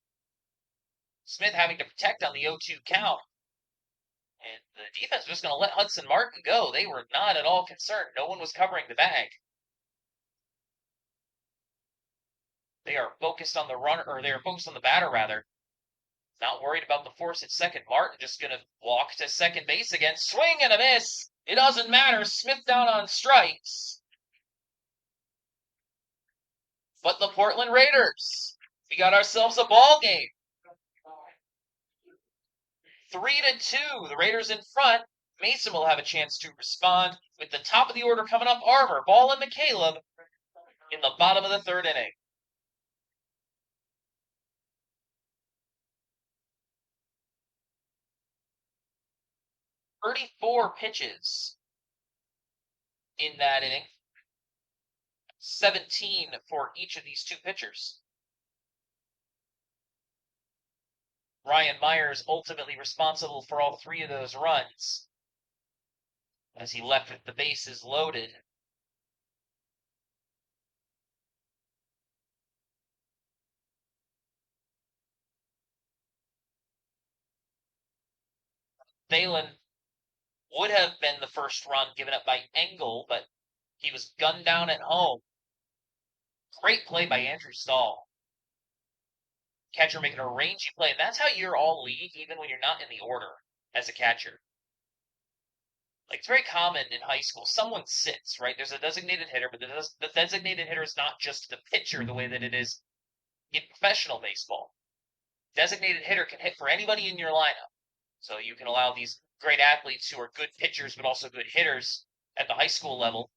Smith having to protect on the 0-2 count. And the defense was just going to let Hudson Martin go. They were not at all concerned. No one was covering the bag. They are focused on the runner, or they are focused on the batter, rather. Not worried about the force at second. Martin just going to walk to second base again. Swing and a miss. It doesn't matter. Smith down on strikes. But the Portland Raiders, we got ourselves a ball game. 3-2. The Raiders in front. Mason will have a chance to respond with the top of the order coming up. Armour, Ball, and McCaleb in the bottom of the third inning. "34 pitches in that inning. 17 for each of these 2 pitchers. Ryan Myers ultimately responsible for all 3 of those runs as he left with the bases loaded. Phelan would have been the first run given up by Engel, but he was gunned down at home. Great play by Andrew Stahl. Catcher making a rangy play, and that's how you're all league, even when you're not in the order as a catcher. Like, it's very common in high school. Someone sits, right? There's a designated hitter, but the designated hitter is not just the pitcher the way that it is in professional baseball. Designated hitter can hit for anybody in your lineup. So you can allow these great athletes who are good pitchers but also good hitters at the high school level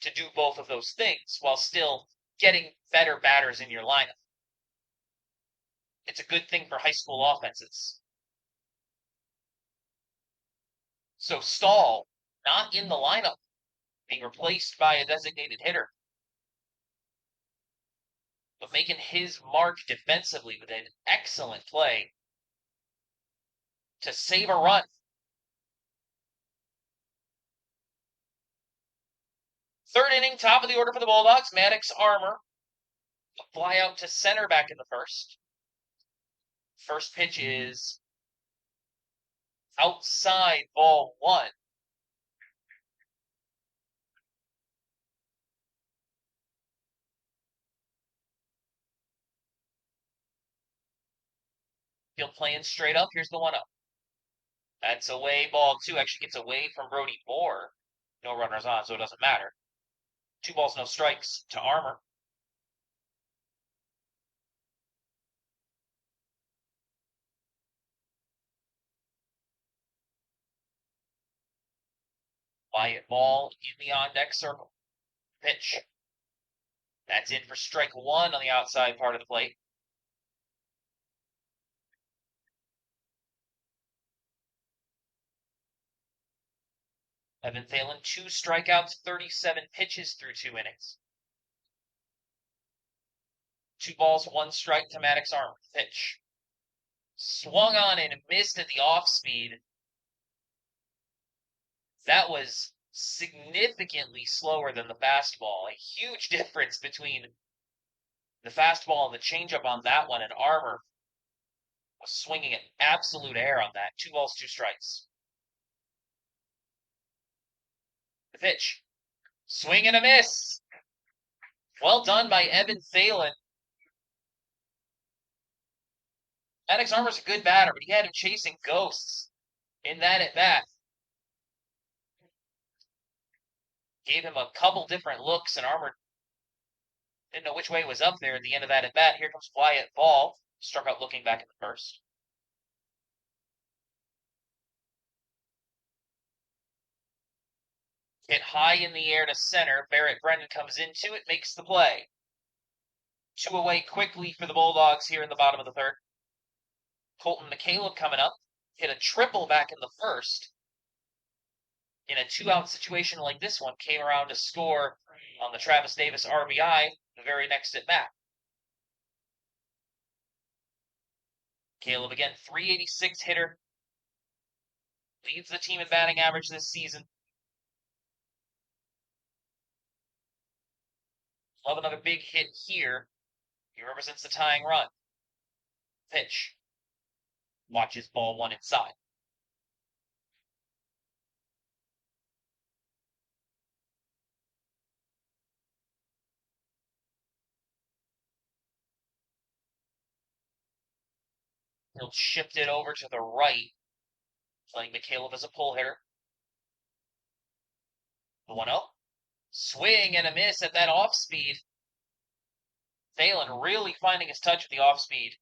to do both of those things while still getting better batters in your lineup. It's a good thing for high school offenses. So Stahl, not in the lineup, being replaced by a designated hitter, but making his mark defensively with an excellent play to save a run. Third inning, top of the order for the Bulldogs. Maddox Armour, a fly out to center back in the first. First pitch is outside, ball one. Field playing straight up. Here's the 1-0. That's away, ball two. Actually gets away from Brody Moore. No runners on, so it doesn't matter. 2 balls, no strikes to Armour. Wyatt ball in the on-deck circle. Pitch. That's in for strike one on the outside part of the plate. Evan Thalen, 2 strikeouts, 37 pitches through 2 innings. 2 balls, 1 strike to Maddox Armour. Pitch. Swung on and missed at the off speed. That was significantly slower than the fastball. A huge difference between the fastball and the changeup on that one, and Armour was swinging at absolute air on that. 2 balls, 2 strikes. The pitch. Swing and a miss. Well done by Evan Thalen. Maddox Armour's a good batter, but he had him chasing ghosts in that at-bat. Gave him a couple different looks, and Armour didn't know which way was up there at the end of that at-bat. Here comes Wyatt ball. Struck out looking back in the first. Hit high in the air to center. Barrett Brennan comes into it, makes the play. 2 away quickly for the Bulldogs here in the bottom of the third. Colton McCaleb coming up. Hit a triple back in the first. In a 2-out situation like this one, came around to score on the Travis Davis RBI the very next at bat. Caleb again, 386 hitter. Leads the team in batting average this season. Love another big hit here. He represents the tying run. Pitch. Watches ball one inside. He'll shift it over to the right, playing McCaleb as a pull hitter. The 1-0. Swing and a miss at that off speed. Thalen really finding his touch with the off speed.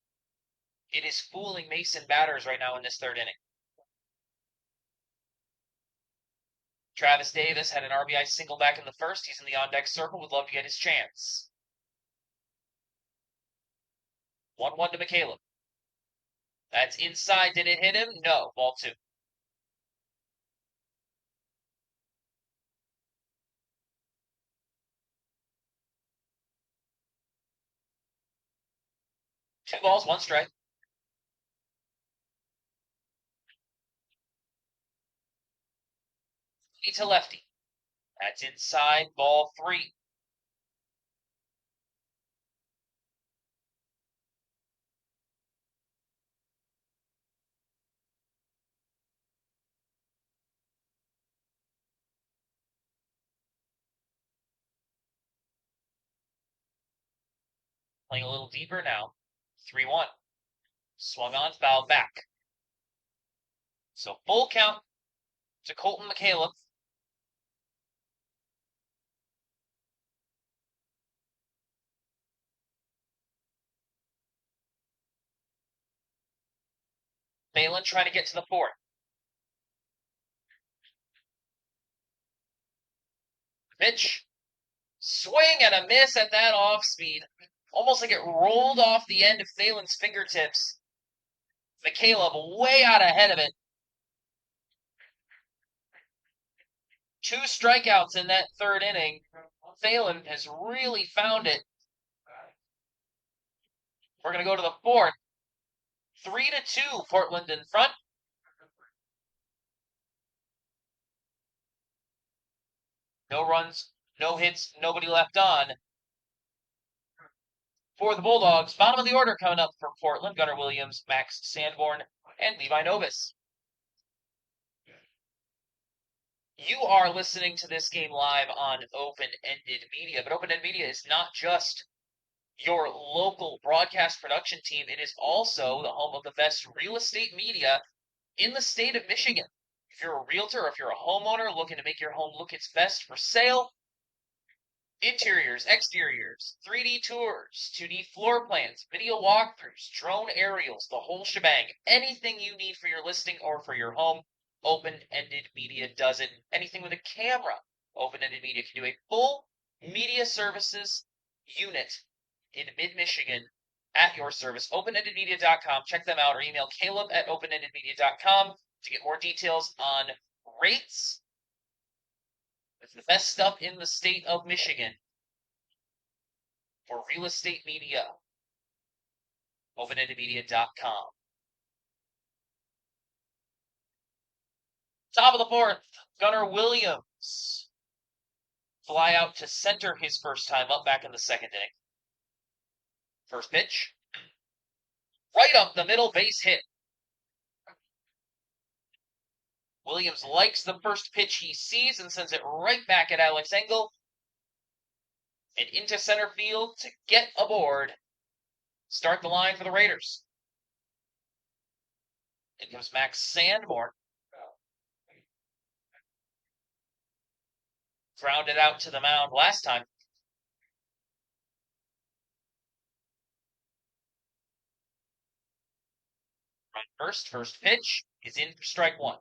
It is fooling Mason batters right now in this third inning. Travis Davis had an RBI single back in the first. He's in the on-deck circle. Would love to get his chance. 1-1 to McCaleb. That's inside. Did it hit him? No. Ball 2. Two balls, 1 strike. To lefty. That's inside, ball 3. Playing a little deeper now. 3-1. Swung on, fouled back. So full count to Colton McCaleb. Thalen trying to get to the 4th. Pitch. Swing and a miss at that off speed. Almost like it rolled off the end of Thalen's fingertips. McCaleb way out ahead of it. 2 strikeouts in that third inning. Thalen has really found it. We're going to go to the fourth. 3-2, Portland in front. No runs, no hits, nobody left on. For the Bulldogs, bottom of the order coming up for Portland, Gunnar Williams, Max Sanborn, and Levi Novus. You are listening to this game live on Open-Ended Media, but Open-Ended Media is not just your local broadcast production team. It is also the home of the best real estate media in the state of Michigan. If you're a realtor or if you're a homeowner looking to make your home look its best for sale, interiors, exteriors, 3D tours, 2D floor plans, video walkthroughs, drone aerials, the whole shebang. Anything you need for your listing or for your home, Open-Ended Media does it. Anything with a camera, Open-Ended Media can do a full media services unit in mid-Michigan at your service. OpenEndedMedia.com. Check them out or email Caleb@OpenEndedMedia.com to get more details on rates. It's the best stuff in the state of Michigan for real estate media. OpenEndedMedia.com. Top of the fourth, Gunnar Williams. Fly out to center his first time up back in the second inning. First pitch. Right up the middle, base hit. Williams likes the first pitch he sees and sends it right back at Alex Engel. And into center field to get aboard. Start the line for the Raiders. In comes Max Sanborn. Grounded out to the mound last time. Run first pitch is in for strike one.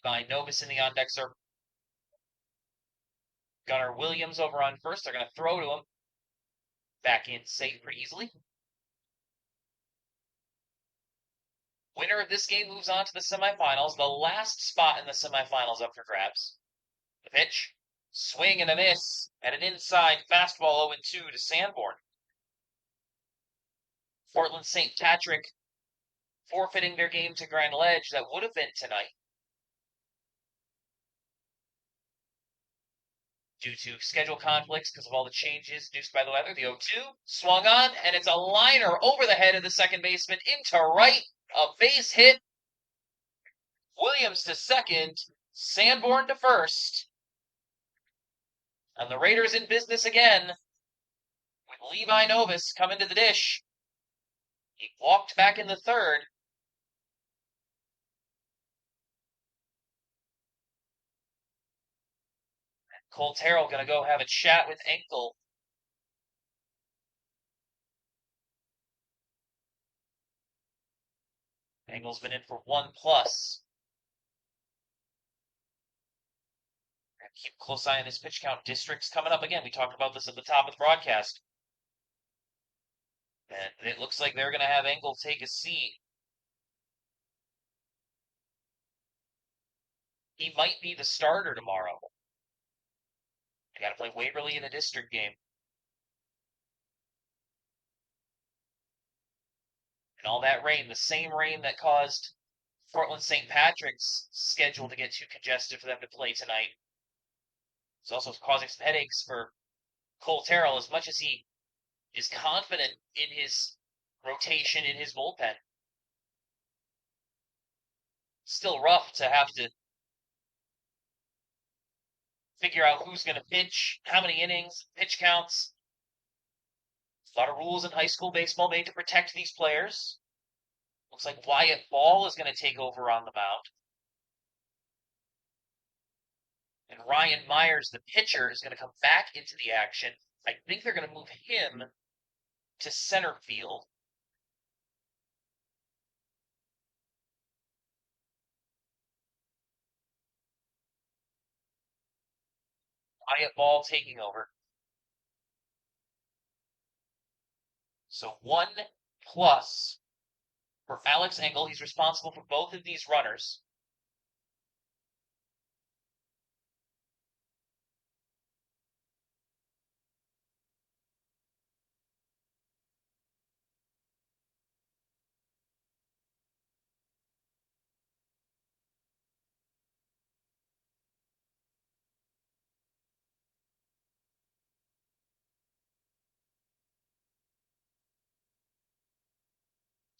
Levi Novus in the on-deck circle. Gunnar Williams over on first. They're going to throw to him. Back in safe pretty easily. Winner of this game moves on to the semifinals. The last spot in the semifinals up for grabs. The pitch. Swing and a miss. And an inside fastball 0-2 to Sanborn. Portland St. Patrick forfeiting their game to Grand Ledge that would have been tonight. Due to schedule conflicts because of all the changes induced by the weather, the 0-2 swung on, and it's a liner over the head of the second baseman into right. A base hit. Williams to second. Sanborn to first. And the Raiders in business again with Levi Novus coming to the dish. He walked back in the third. Colt Herald going to go have a chat with Engel. Engel's been in for 1+. Keep a close eye on his pitch count. Districts coming up again. We talked about this at the top of the broadcast. And it looks like they're going to have Engel take a seat. He might be the starter tomorrow. They got to play Waverly in a district game. And all that rain, the same rain that caused Portland St. Patrick's schedule to get too congested for them to play tonight. It's also causing some headaches for Colt Terrell, as much as he is confident in his rotation in his bullpen. Still rough to have to figure out who's going to pitch, how many innings, pitch counts. A lot of rules in high school baseball made to protect these players. Looks like Wyatt Ball is going to take over on the mound. And Ryan Myers, the pitcher, is going to come back into the action. I think they're going to move him to center field. Quiet ball taking over. So 1+ for Alex Engel. He's responsible for both of these runners.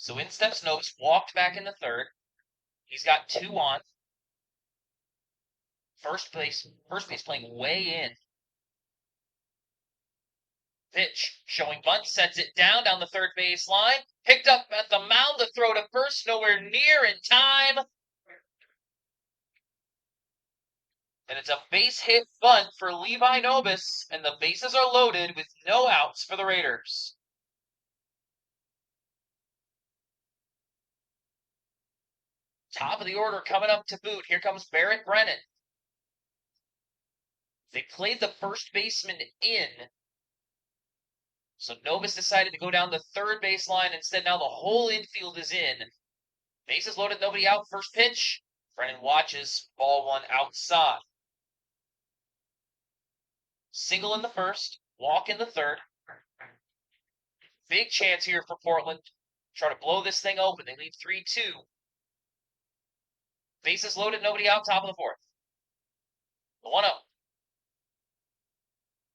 So in steps Nobis, walked back in the third. He's got 2 on. First base playing way in. Pitch, showing bunt, sets it down the third base line. Picked up at the mound, the throw to first, nowhere near in time. And it's a base hit bunt for Levi Nobis, and the bases are loaded with no outs for the Raiders. Top of the order coming up to boot. Here comes Barrett Brennan. They played the first baseman in. So Nobis decided to go down the third base line instead. Now the whole infield is in. Bases loaded, nobody out. First pitch. Brennan watches. Ball 1 outside. Single in the first. Walk in the third. Big chance here for Portland. Try to blow this thing open. They lead 3-2. Bases loaded, nobody out. Top of the fourth. The 1-0.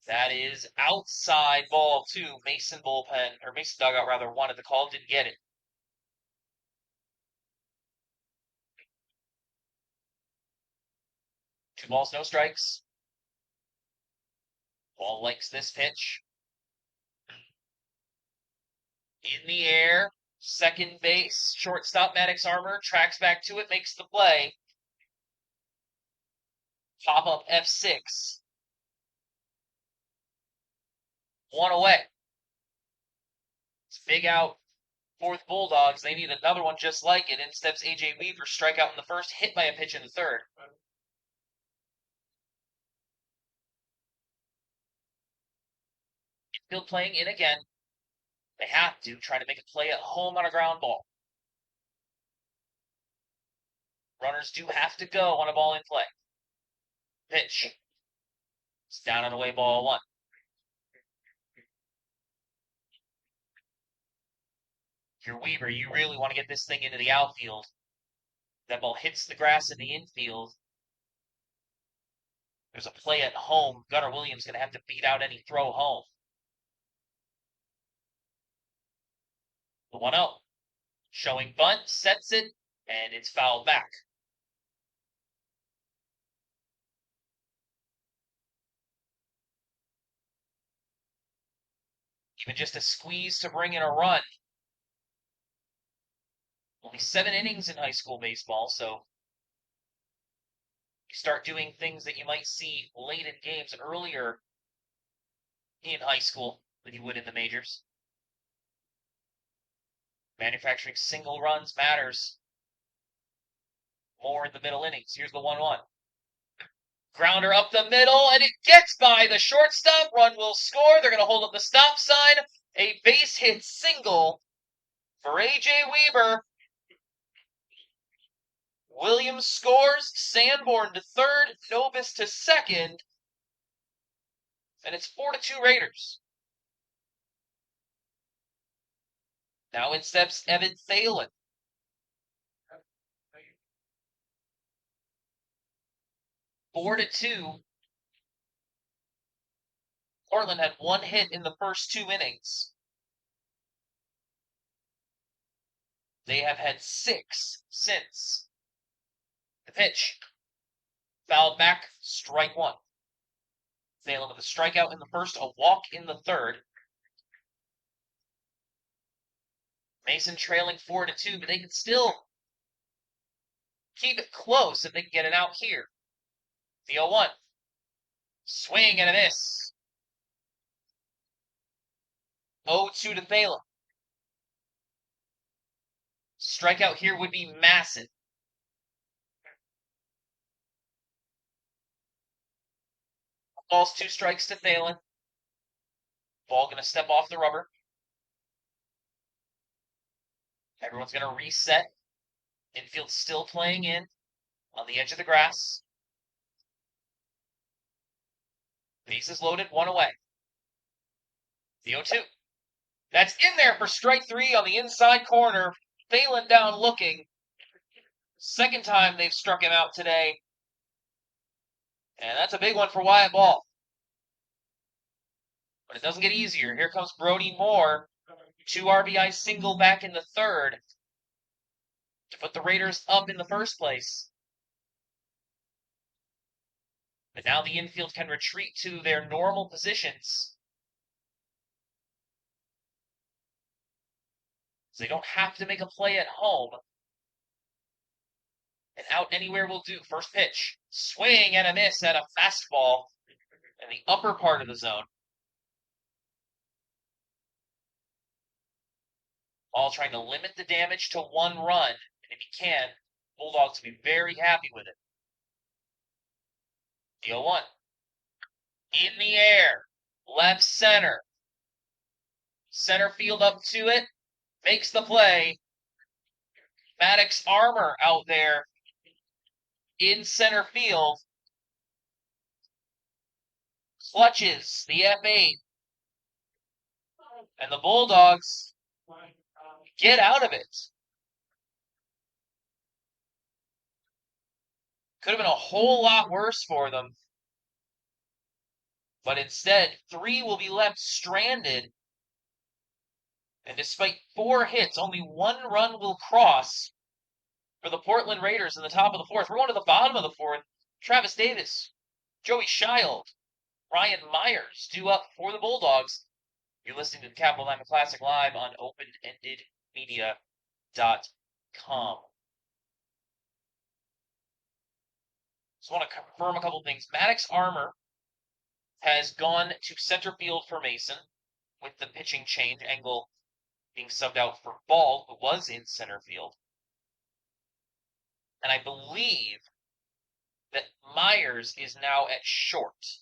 That is outside ball 2. Mason bullpen, or Mason dugout rather, wanted the call, didn't get it. Two balls, no strikes. Ball likes this pitch. In the air, second base, shortstop Maddox Armour tracks back to it, makes the play. Pop up F6. 1 away. It's big out fourth Bulldogs. They need another one just like it. In steps A.J. Weaver, strikeout in the first, hit by a pitch in the third. Infield playing in again. They have to try to make a play at home on a ground ball. Runners do have to go on a ball in play. Pitch. It's down and away, ball 1. If you're Weaver, you really want to get this thing into the outfield. That ball hits the grass in the infield. There's a play at home. Gunnar Williams going to have to beat out any throw home. The 1-0. Showing bunt, sets it, and it's fouled back. Even just a squeeze to bring in a run. Only 7 innings in high school baseball, so you start doing things that you might see late in games earlier in high school than you would in the majors. Manufacturing single runs matters more in the middle innings. Here's the 1-1. Grounder up the middle, and it gets by the shortstop. Run will score. They're going to hold up the stop sign. A base hit single for A.J. Weaver. Williams scores. Sanborn to third. Nobis to second. And it's 4-2 Raiders. Now in steps Evan Thalen. Four to 2. Portland had 1 hit in the first 2 innings. They have had 6 since. The pitch. Fouled back, strike 1. Thalen with a strikeout in the first, a walk in the third. Mason trailing 4 to 2, but they can still keep it close if they can get it out here. The 0-1. Swing and a miss. 0-2 to Thalen. Strikeout here would be massive. Ball's 2 strikes to Thalen. Ball going to step off the rubber. Everyone's going to reset. Infield still playing in on the edge of the grass. Bases loaded, 1 away. The 0-2. That's in there for strike 3 on the inside corner. Thalen down looking. Second time they've struck him out today. And that's a big one for Wyatt Ball. But it doesn't get easier. Here comes Brody Moore. 2 RBI single back in the third to put the Raiders up in the first place. But now the infield can retreat to their normal positions. So they don't have to make a play at home. And out anywhere will do. First pitch. Swing and a miss at a fastball in the upper part of the zone. All trying to limit the damage to 1 run. And if he can, Bulldogs will be very happy with it. The 0-1. In the air. Left center. Center field up to it. Makes the play. Maddox Armour out there in center field. Clutches the F8. And the Bulldogs get out of it. Could have been a whole lot worse for them. But instead, 3 will be left stranded. And despite 4 hits, only 1 run will cross for the Portland Raiders in the top of the 4th. We're going to the bottom of the 4th. Travis Davis, Joey Shield, Ryan Myers due up for the Bulldogs. You're listening to the Capital Diamond Classic live on openendedmedia.com. Just want to confirm a couple things. Maddox Armour has gone to center field for Mason with the pitching change. Engel being subbed out for Ball, who was in center field. And I believe that Myers is now at short.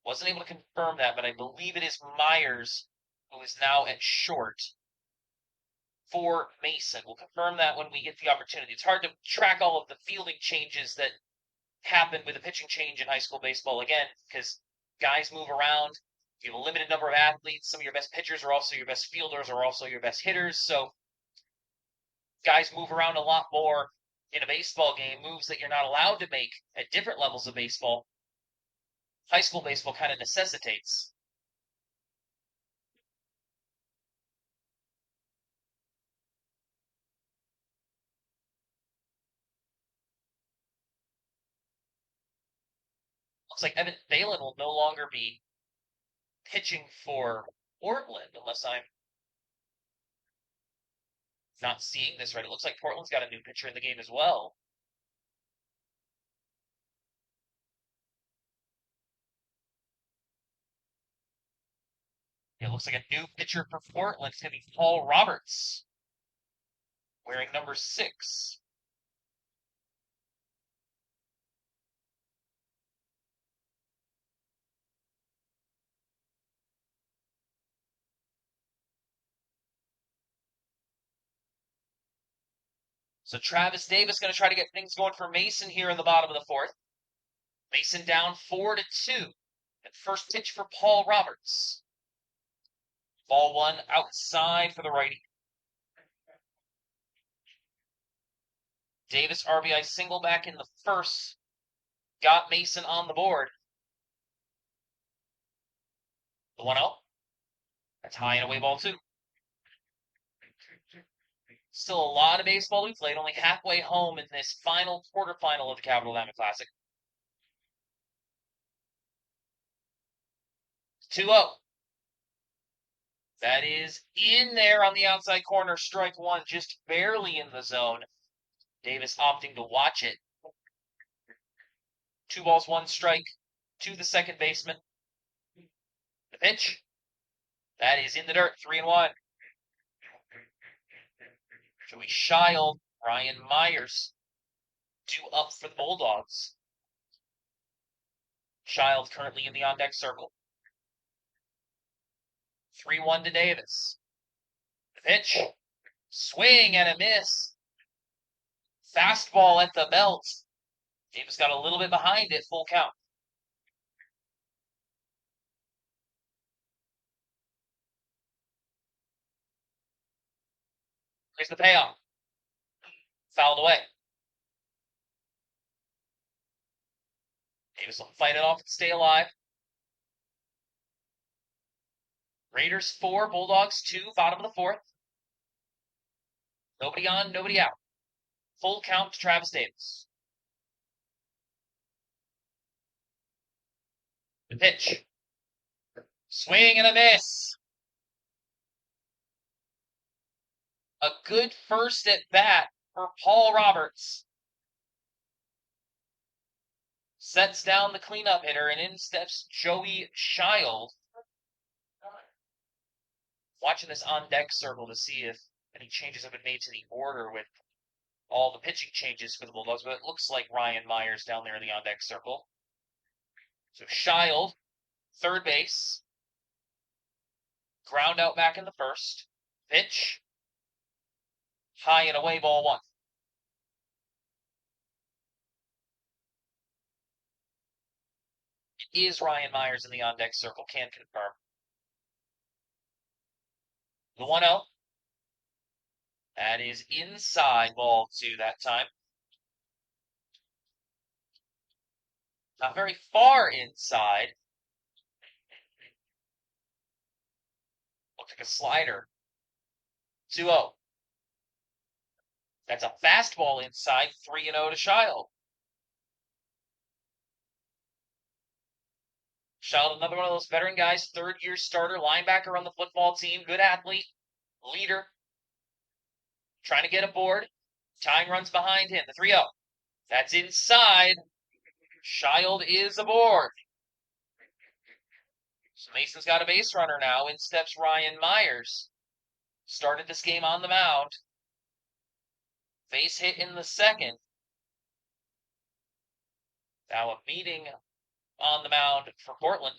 Wasn't able to confirm that, but I believe it is Myers who is now at short for Mason. We'll confirm that when we get the opportunity. It's hard to track all of the fielding changes that happen with a pitching change in high school baseball, again, because guys move around. You have a limited number of athletes. Some of your best pitchers are also your best fielders, are also your best hitters. So guys move around a lot more in a baseball game, moves that you're not allowed to make at different levels of baseball. High school baseball kind of necessitates. Looks like Evan Thalen will no longer be pitching for Portland, unless I'm not seeing this right. It looks like Portland's got a new pitcher in the game as well. It looks like a new pitcher for Portland. It's going to be Paul Roberts, wearing number 6. So Travis Davis going to try to get things going for Mason here in the bottom of the 4th. Mason down 4-2. And first pitch for Paul Roberts. Ball 1 outside for the righty. Davis RBI single back in the first. Got Mason on the board. The 1-0. That's high and away ball 2. Still a lot of baseball we played, only halfway home in this final quarterfinal of the Capital Diamond Classic. 2-0. That is in there on the outside corner. Strike 1, just barely in the zone. Davis opting to watch it. 2 balls, 1 strike to the second baseman. The pitch. That is in the dirt. 3-1. Joey Shield, Ryan Myers, 2 up for the Bulldogs. Child currently in the on-deck circle. 3-1 to Davis. The pitch. Swing and a miss. Fastball at the belt. Davis got a little bit behind it. Full count. Here's the payoff. Fouled away. Davis will fight it off and stay alive. Raiders 4, Bulldogs 2, bottom of the fourth. Nobody on, nobody out. Full count to Travis Davis. The pitch. Swing and a miss. A good first at bat for Paul Roberts. Sets down the cleanup hitter, and in steps Joey Shield. Watching this on-deck circle to see if any changes have been made to the order with all the pitching changes for the Bulldogs, but it looks like Ryan Myers down there in the on-deck circle. So Shield, third base. Ground out back in the first. Pitch. High and away, ball one. It is Ryan Myers in the on-deck circle, can confirm. The 1-0. That is inside, ball two that time. Not very far inside. Looks like a slider. 2-0. That's a fastball inside, 3-0 to Shield. Shield, another one of those veteran guys, third-year starter, linebacker on the football team, good athlete, leader. Trying to get aboard. Tying runs behind him, the 3-0. That's inside. Shield is aboard. So Mason's got a base runner now. In steps Ryan Myers. Started this game on the mound. Base hit in the second. Now a meeting on the mound for Portland.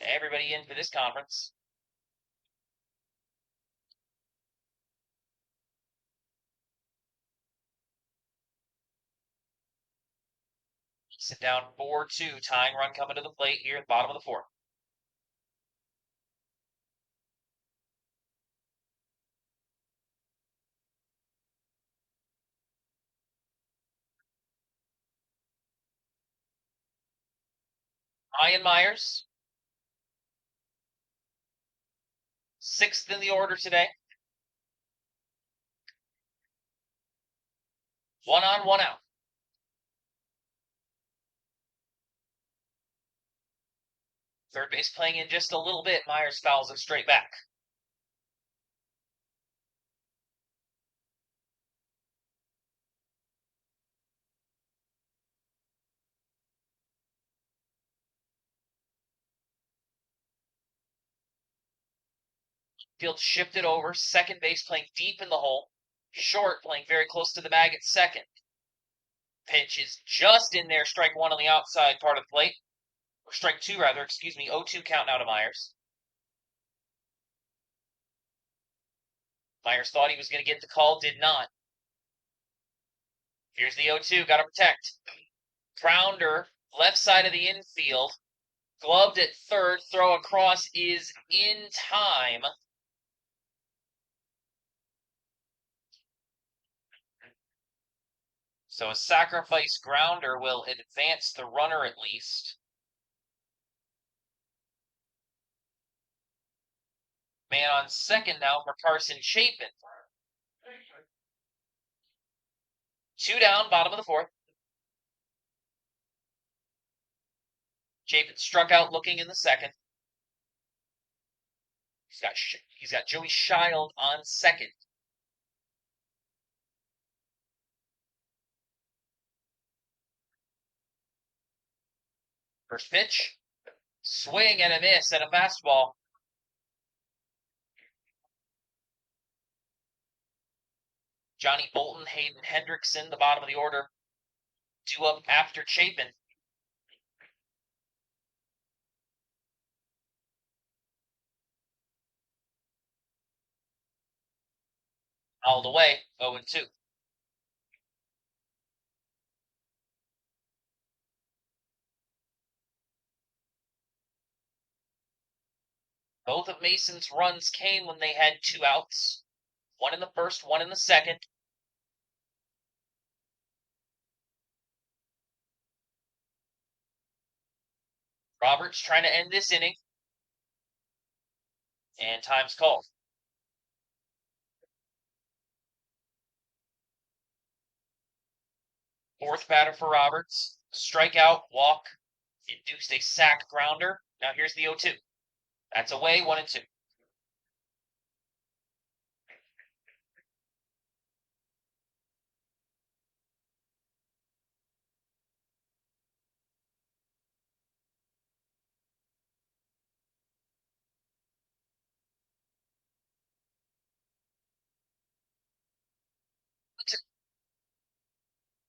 Everybody in for this conference. Sit down 4-2. Tying run coming to the plate here at the bottom of the fourth. Ryan Myers. 6th in the order today. 1 on, 1 out. Third base playing in just a little bit. Myers fouls it straight back. Field shifted over. Second base playing deep in the hole. Short playing very close to the bag at second. Pitch is just in there. Strike one on the outside part of the plate. Or strike two, rather. Excuse me. 0-2 count now to Myers. Myers thought he was going to get the call. Did not. Here's the 0-2. Got to protect. Grounder. Left side of the infield. Gloved at third. Throw across is in time. So a sacrifice grounder will advance the runner at least. Man on second now for Carson Chapin. 2 down, bottom of the fourth. Chapin struck out looking in the second. He's got Joey Shield on second. First pitch. Swing and a miss and a fastball. Johnny Bolton, Hayden Hendrickson, the bottom of the order. Due up after Chapin. All the way, 0-2. Both of Mason's runs came when they had 2 outs. One in the first, one in the second. Roberts trying to end this inning. And time's called. Fourth batter for Roberts. Strikeout, walk, induced a sac grounder. Now here's the 0-2. That's away, 1-2.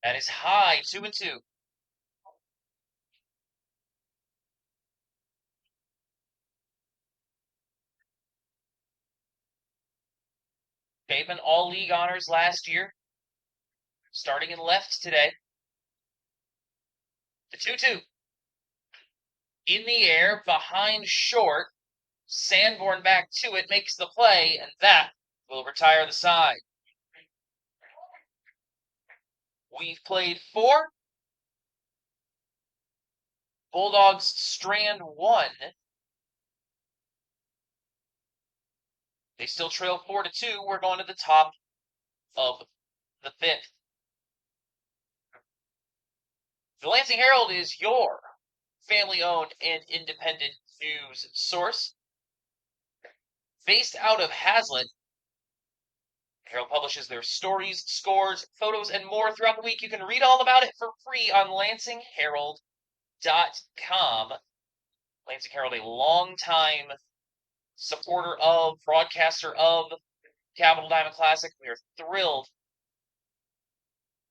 That is high, 2-2. Chapin all league honors last year. Starting in left today. The 2-2. In the air, behind short. Sanborn back to it, makes the play, and that will retire the side. We've played 4. Bulldogs strand 1. They still trail 4-2. We're going to the top of the 5th. The Lansing Herald is your family-owned and independent news source. Based out of Hazlet, Herald publishes their stories, scores, photos, and more throughout the week. You can read all about it for free on lansingherald.com. Lansing Herald, a long-time supporter of, broadcaster of Capital Diamond Classic. We are thrilled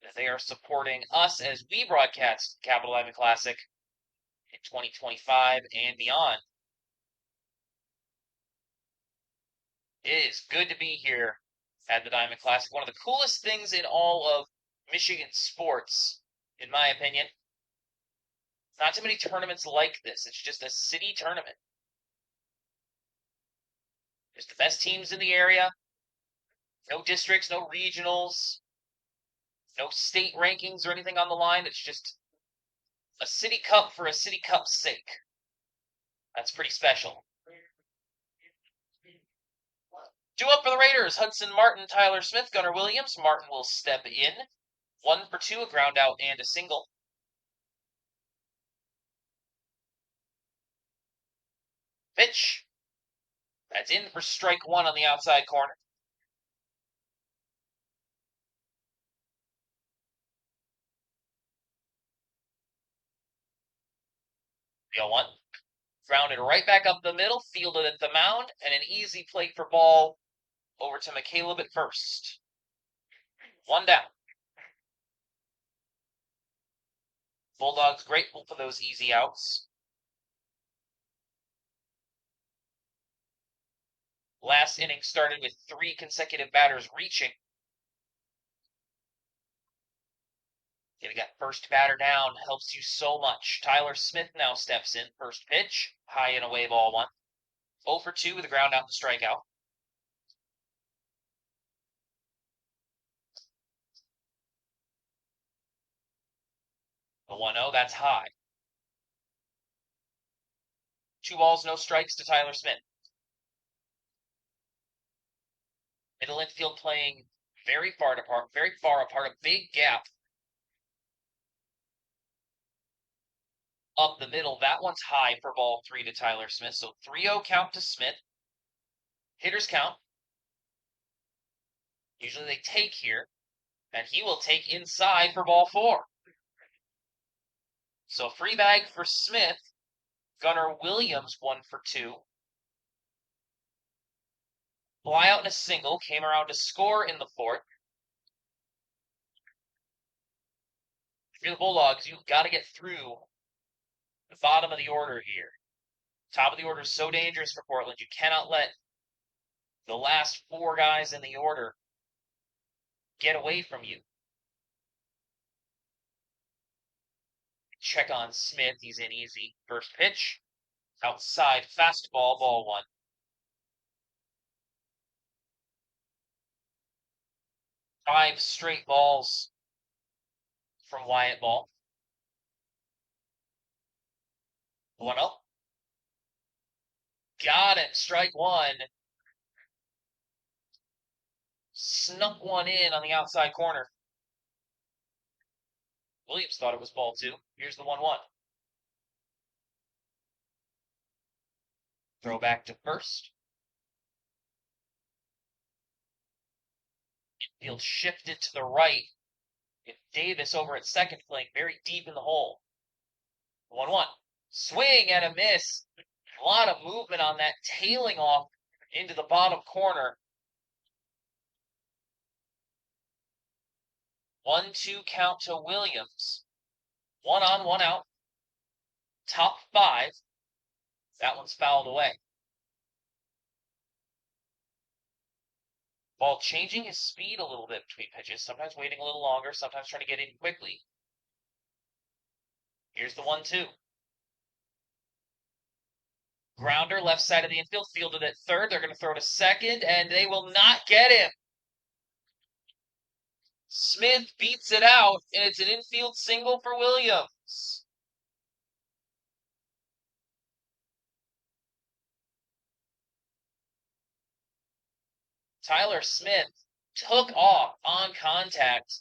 that they are supporting us as we broadcast Capital Diamond Classic in 2025 and beyond. It is good to be here at the Diamond Classic. One of the coolest things in all of Michigan sports, in my opinion. Not too many tournaments like this. It's just a city tournament. There's the best teams in the area. No districts, no regionals, no state rankings or anything on the line. It's just a city cup for a city cup's sake. That's pretty special. Due up for the Raiders, Hudson Martin, Tyler Smith, Gunnar Williams. Martin will step in. 1 for 2, a ground out and a single. Pitch. That's in for strike 1 on the outside corner. The 0-1. Grounded right back up the middle, fielded at the mound, and an easy plate for ball over to McCaleb at first. 1 down. Bulldogs grateful for those easy outs. Last inning started with 3 consecutive batters reaching. Getting that first batter down helps you so much. Tyler Smith now steps in. First pitch, high and away, ball 1. 0 for 2 with a ground out and strikeout. The 1-0, that's high. 2 balls, no strikes to Tyler Smith. Middle infield playing very far apart, a big gap up the middle. That one's high for ball 3 to Tyler Smith. So 3-0 count to Smith. Hitters count. Usually they take here, and he will take inside for ball 4. So free bag for Smith. Gunnar Williams 1 for 2. Fly out in a single, came around to score in the 4th. You're the Bulldogs. You've got to get through the bottom of the order here. Top of the order is so dangerous for Portland. You cannot let the last 4 guys in the order get away from you. Check on Smith. He's in easy. First pitch. Outside fastball, ball 1. Five straight balls from Wyatt Ball. 1-0. Got it. Strike 1. Snuck one in on the outside corner. Williams thought it was ball 2. Here's the 1-1. Throw back to first. Infield shifted to the right. If Davis over at second playing very deep in the hole. 1-1. Swing and a miss. A lot of movement on that, tailing off into the bottom corner. 1-2 count to Williams. 1 on, 1 out. Top 5. That one's fouled away. Ball changing his speed a little bit between pitches, sometimes waiting a little longer, sometimes trying to get in quickly. Here's the 1-2. Grounder, left side of the infield, fielded at third. They're going to throw to second, and they will not get him. Smith beats it out, and it's an infield single for Williams. Tyler Smith took off on contact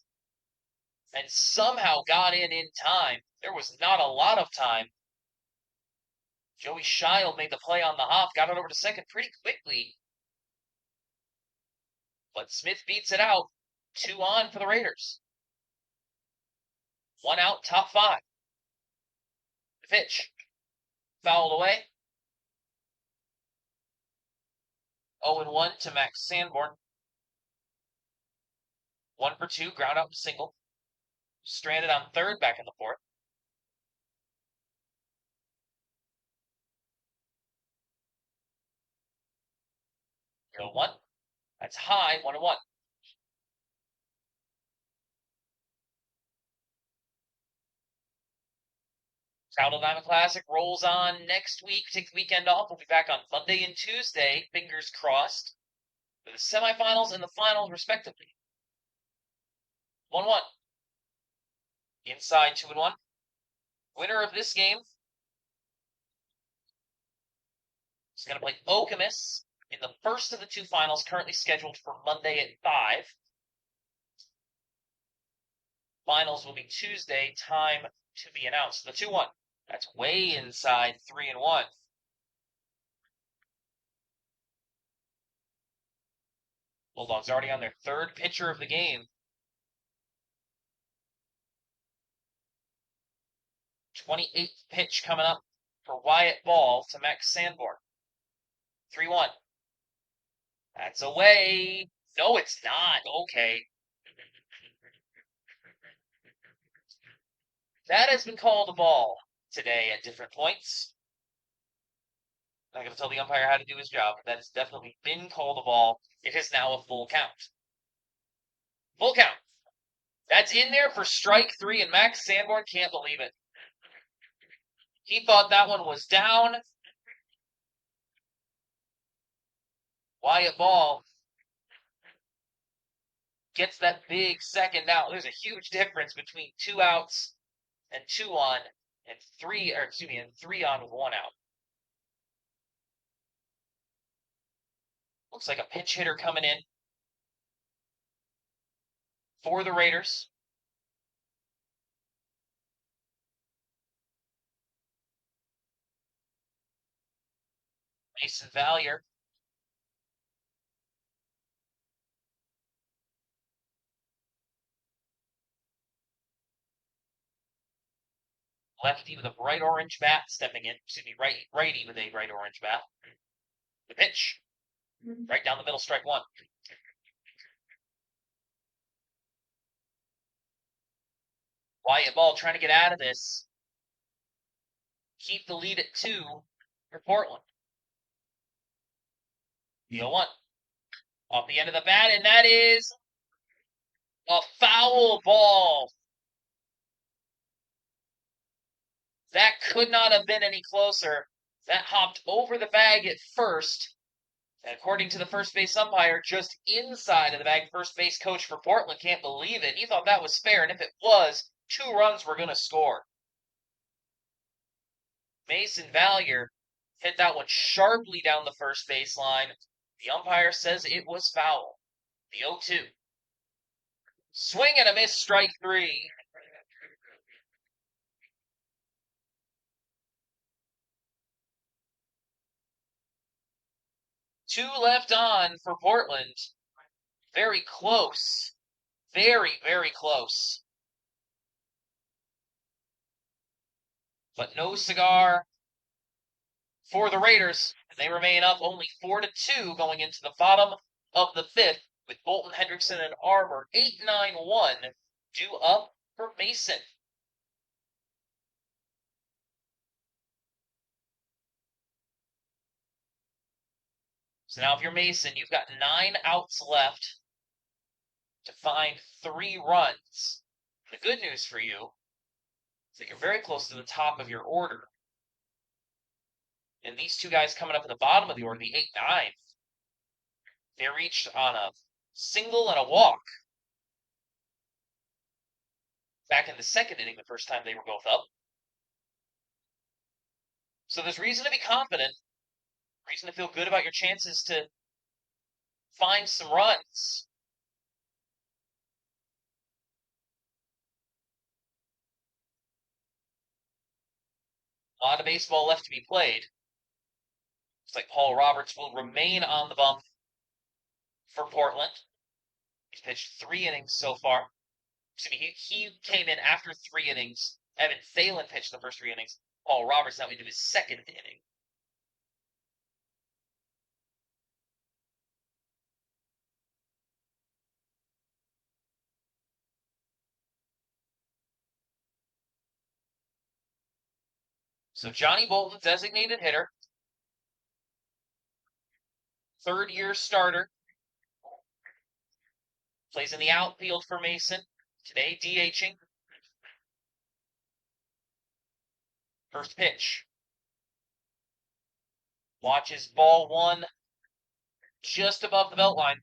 and somehow got in time. There was not a lot of time. Joey Shield made the play on the hop, got it over to second pretty quickly. But Smith beats it out. 2 on for the Raiders. 1 out, top 5. The pitch. Fouled away. 0-1 to Max Sanborn. 1 for 2, ground out single. Stranded on third, back in the 4th. Zero 1. That's high, 1-1. Crowdle Diamond Classic rolls on next week. Take the weekend off. We'll be back on Monday and Tuesday, fingers crossed, for the semifinals and the finals, respectively. 1-1. Inside 2-1. Winner of this game is going to play Okemos in the first of the 2 finals, currently scheduled for Monday at 5. Finals will be Tuesday, time to be announced. The 2-1. That's way inside 3-1. Bulldogs already on their 3rd pitcher of the game. 28th pitch coming up for Wyatt Ball to Max Sanborn. 3-1. That's away. No, it's not. Okay. That has been called a ball today at different points. I'm not going to tell the umpire how to do his job, but that has definitely been called a ball. It is now a full count. Full count. That's in there for strike 3, and Max Sanborn can't believe it. He thought that one was down. Wyatt Ball gets that big second out. There's a huge difference between 2 outs and 2 on, and 3 on with 1 out. Looks like a pinch hitter coming in for the Raiders. Mason Valier. Lefty with a bright orange bat stepping in. Excuse me, righty with a bright orange bat. The pitch. Right down the middle, strike 1. Wyatt Ball trying to get out of this. Keep the lead at 2 for Portland. The 0-1. Off the end of the bat, and that is a foul ball. That could not have been any closer. That hopped over the bag at first. And according to the first base umpire, just inside of the bag. First base coach for Portland can't believe it. He thought that was fair, and if it was, 2 runs were going to score. Mason Valier hit that one sharply down the first baseline. The umpire says it was foul. The 0-2. Swing and a miss, strike 3. Two left on for Portland. Very close. Very, very close. But no cigar for the Raiders. They remain up only 4-2 going into the bottom of the 5th with Bolton, Hendrickson, and Armour 8-9-1 due up for Mason. So now if you're Mason, you've got 9 outs left to find 3 runs. The good news for you is that you're very close to the top of your order. And these 2 guys coming up at the bottom of the order, the 8-9, they reached on a single and a walk back in the 2nd inning the first time they were both up. So there's reason to be confident, reason to feel good about your chances to find some runs. A lot of baseball left to be played. Looks like Paul Roberts will remain on the bump for Portland. He's pitched 3 innings so far. Excuse me, he came in after 3 innings. Evan Thalen pitched the first 3 innings. Paul Roberts now into his 2nd inning. So Johnny Bolton, designated hitter. 3rd-year starter. Plays in the outfield for Mason. Today, DHing. First pitch. Watches ball 1 just above the belt line.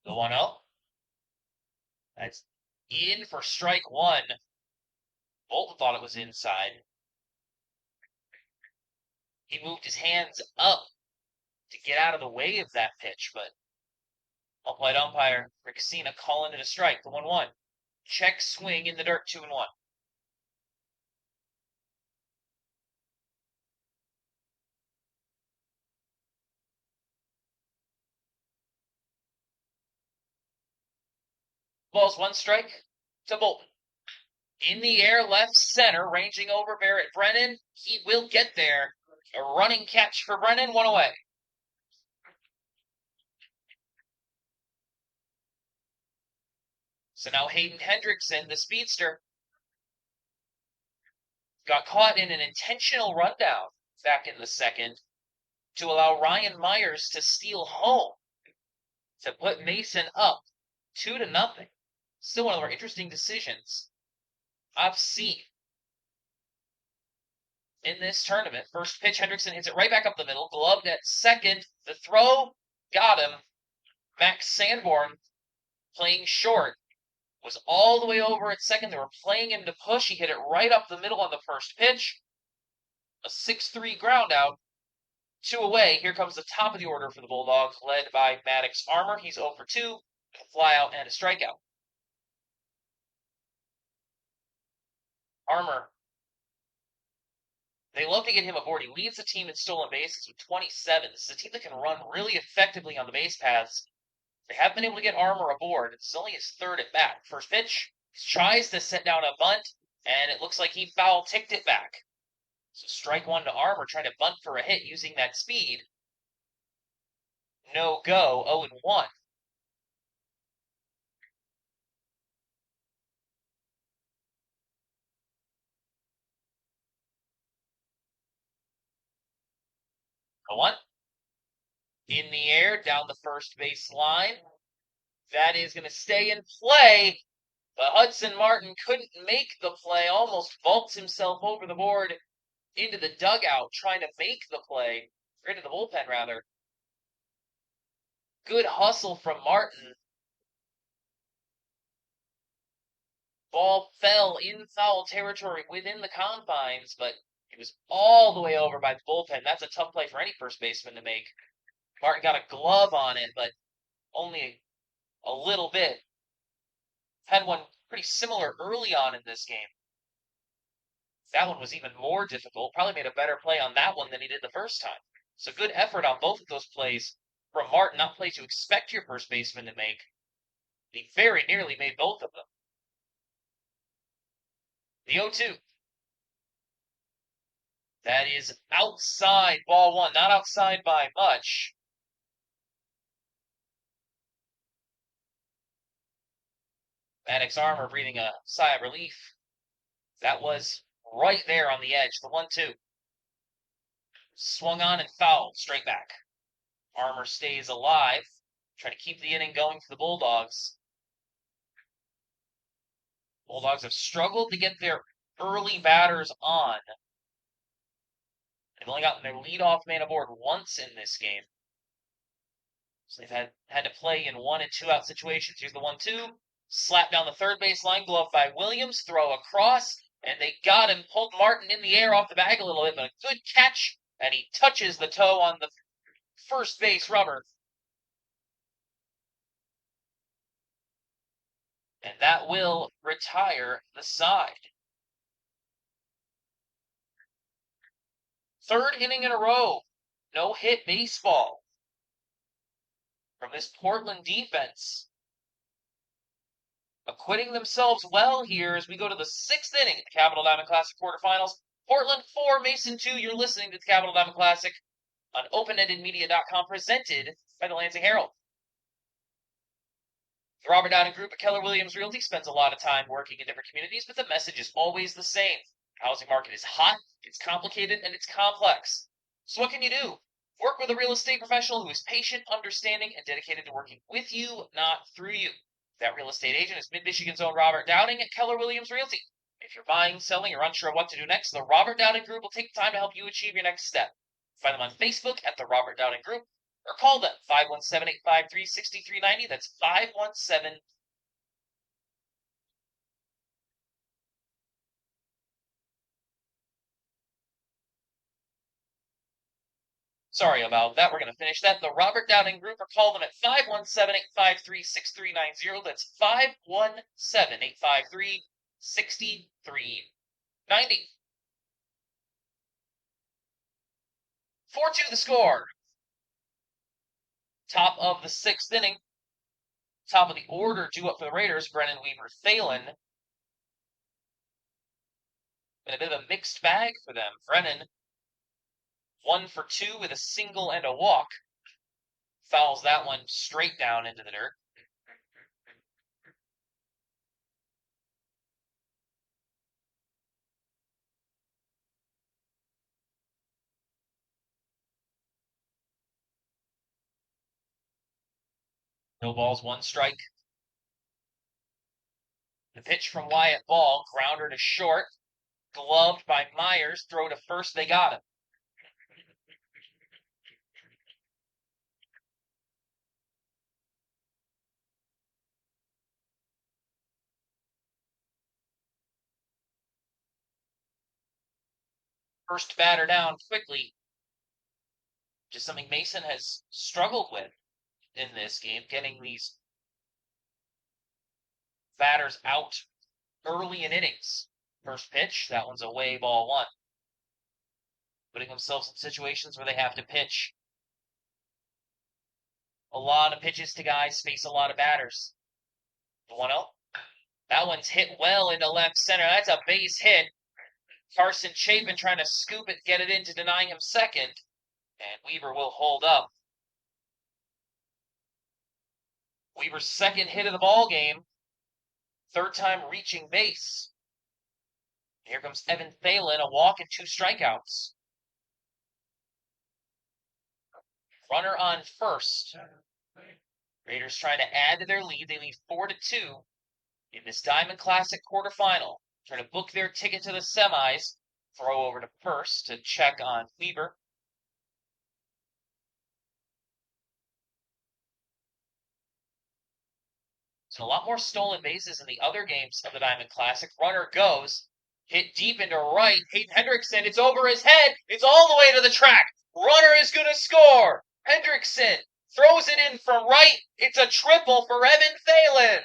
The 1-0. That's in for strike 1. Bolton thought it was inside. He moved his hands up to get out of the way of that pitch, but umpire Ricasina calling it a strike. The 1-1. Check swing in the dirt, 2-1. Ball's 1 strike to Bolton. In the air, left center, ranging over Barrett Brennan. He will get there. A running catch for Brennan, 1 away. So now Hayden Hendrickson, the speedster, got caught in an intentional rundown back in the 2nd to allow Ryan Myers to steal home to put Mason up 2-0. Still one of the more interesting decisions I've seen in this tournament. First pitch, Hendrickson hits it right back up the middle, gloved at 2nd. The throw got him. Max Sanborn, playing short, was all the way over at 2nd. They were playing him to push. He hit it right up the middle on the first pitch. A 6-3 ground out. 2 away. Here comes the top of the order for the Bulldogs, led by Maddox Armour. He's 0 for 2, a flyout and a strikeout. Armour, they love to get him aboard. He leads the team in stolen bases with 27. This is a team that can run really effectively on the base paths. They have been able to get Armour aboard. It's only his 3rd at bat. First pitch, he tries to set down a bunt, and it looks like he foul-ticked it back. So strike 1 to Armour, trying to bunt for a hit using that speed. no go, 0-1. A 1. In the air, down the first base line. That is going to stay in play. But Hudson Martin couldn't make the play, almost vaults himself over the board into the dugout trying to make the play, or into the bullpen rather. Good hustle from Martin. Ball fell in foul territory within the confines, but it was all the way over by the bullpen. That's a tough play for any first baseman to make. Martin got a glove on it, but only a little bit. Had one pretty similar early on in this game. That one was even more difficult. Probably made a better play on that one than he did the first time. So good effort on both of those plays from Martin. Not plays you expect your first baseman to make. He very nearly made both of them. The 0-2. That is outside ball 1. Not outside by much. Maddox Armour breathing a sigh of relief. That was right there on the edge. The 1-2. Swung on and fouled straight back. Armour stays alive. Trying to keep the inning going for the Bulldogs. Bulldogs have struggled to get their early batters on. They've only gotten their leadoff man aboard once in this game. So they've had to play in 1 and 2 out situations. Here's the 1-2. Slap down the third base line, glove by Williams, throw across, and they got him. Pulled Martin in the air off the bag a little bit, but a good catch, and he touches the toe on the first base rubber. And that will retire the side. Third inning in a row. No hit baseball from this Portland defense. Acquitting themselves well here as we go to the 6th inning of the Capital Diamond Classic quarterfinals. Portland 4, Mason 2. You're listening to the Capital Diamond Classic on openendedmedia.com, presented by the Lansing Herald. The Robert Downing Group at Keller Williams Realty spends a lot of time working in different communities, but the message is always the same. The housing market is hot, it's complicated, and it's complex. So what can you do? Work with a real estate professional who is patient, understanding, and dedicated to working with you, not through you. That real estate agent is Mid-Michigan's own Robert Downing at Keller Williams Realty. If you're buying, selling, or unsure of what to do next, the Robert Downing Group will take the time to help you achieve your next step. Find them on Facebook at the Robert Downing Group, or call them 517-853-6390. That's 517. Sorry about that. We're going to finish that. The Robert Downing Group, or call them at 517-853-6390. That's 517-853-6390. 4-2 the score. Top of the 6th inning. Top of the order due up for the Raiders, Brennan Weaver Thalen. Been a bit of a mixed bag for them. Brennan, 1 for 2 with a single and a walk. Fouls that one straight down into the dirt. No balls, 1 strike. The pitch from Wyatt Ball, grounder to short. Gloved by Myers, throw to first, they got him. First batter down quickly. Just something Mason has struggled with in this game, getting these batters out early in innings. First pitch, that one's away, ball 1. Putting themselves in situations where they have to pitch. A lot of pitches to guys, face a lot of batters. The 1-0. That one's hit well into left center. That's a base hit. Carson Chapin trying to scoop it, get it in to deny him second. And Weaver will hold up. Weaver's second hit of the ball game. Third time reaching base. Here comes Evan Thalen, a walk and 2 strikeouts. Runner on first. Raiders trying to add to their lead. They lead 4-2 in this Diamond Classic quarterfinal. Trying to book their ticket to the semis. Throw over to first to check on Weaver. So a lot more stolen bases in the other games of the Diamond Classic. Runner goes. Hit deep into right. Hayden Hendrickson, it's over his head. It's all the way to the track. Runner is going to score. Hendrickson throws it in from right. It's a triple for Evan Thalen.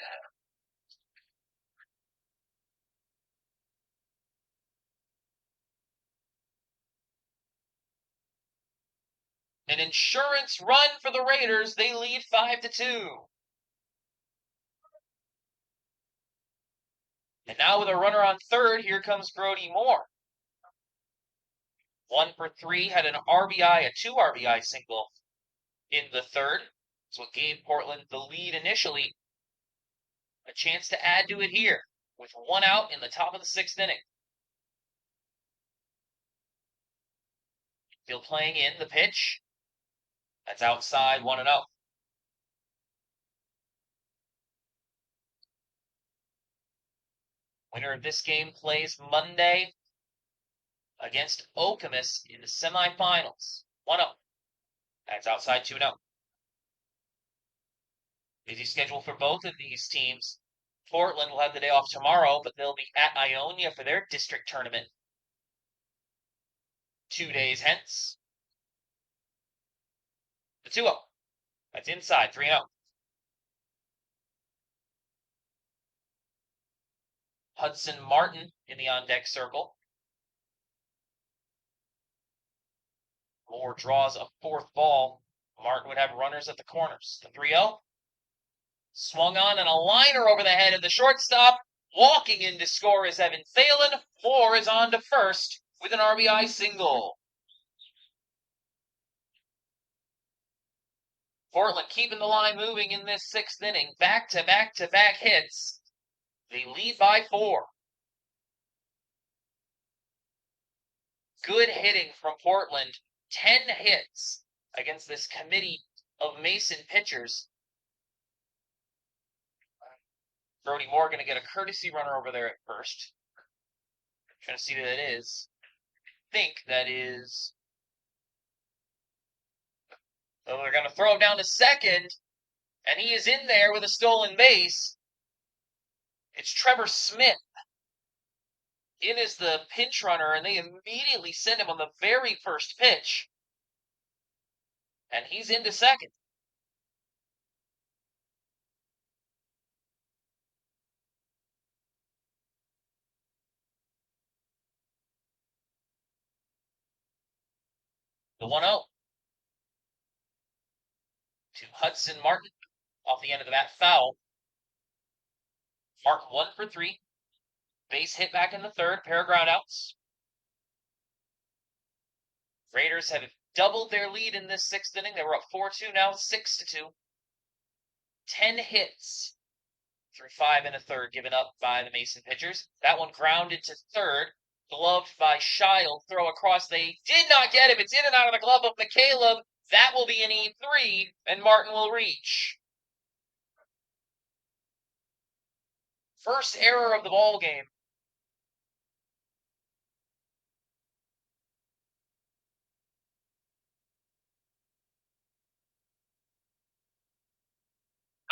An insurance run for the Raiders. They lead 5-2. And now with a runner on third, here comes Brody Moore. 1 for 3, had an RBI, a 2 RBI single in the third. So it gave Portland the lead initially. A chance to add to it here with 1 out in the top of the 6th inning. Still playing in the pitch. That's outside 1-0. Winner of this game plays Monday against Okemos in the semifinals. 1-0. That's outside 2-0. Busy schedule for both of these teams. Portland will have the day off tomorrow, but they'll be at Ionia for their district tournament 2 days hence. The 2-0. That's inside 3-0. Hudson Martin in the on-deck circle. Moore draws a 4th ball. Martin would have runners at the corners. The 3-0. Swung on and a liner over the head of the shortstop. Walking in to score is Evan Thalen. Moore is on to first with an RBI single. Portland keeping the line moving in this 6th inning. Back-to-back hits. They lead by 4. Good hitting from Portland. 10 hits against this committee of Mason pitchers. Brody Moore going to get a courtesy runner over there at first. Trying to see who that is. Think that is... So they're going to throw him down to second, and he is in there with a stolen base. It's Trevor Smith. In is the pinch runner, and they immediately send him on the very first pitch. And he's into second. The 1-0 to Hudson Martin off the end of the bat foul. Martin 1 for 3. Base hit back in the third, pair of ground outs. Raiders have doubled their lead in this 6th inning. They were up 4-2, now 6-2. 10 hits through 5 1/3 given up by the Mason pitchers. That one grounded to third. Gloved by Shield. Throw across. They did not get him. It's in and out of the glove of McCaleb. That will be an E3, and Martin will reach. First error of the ball game.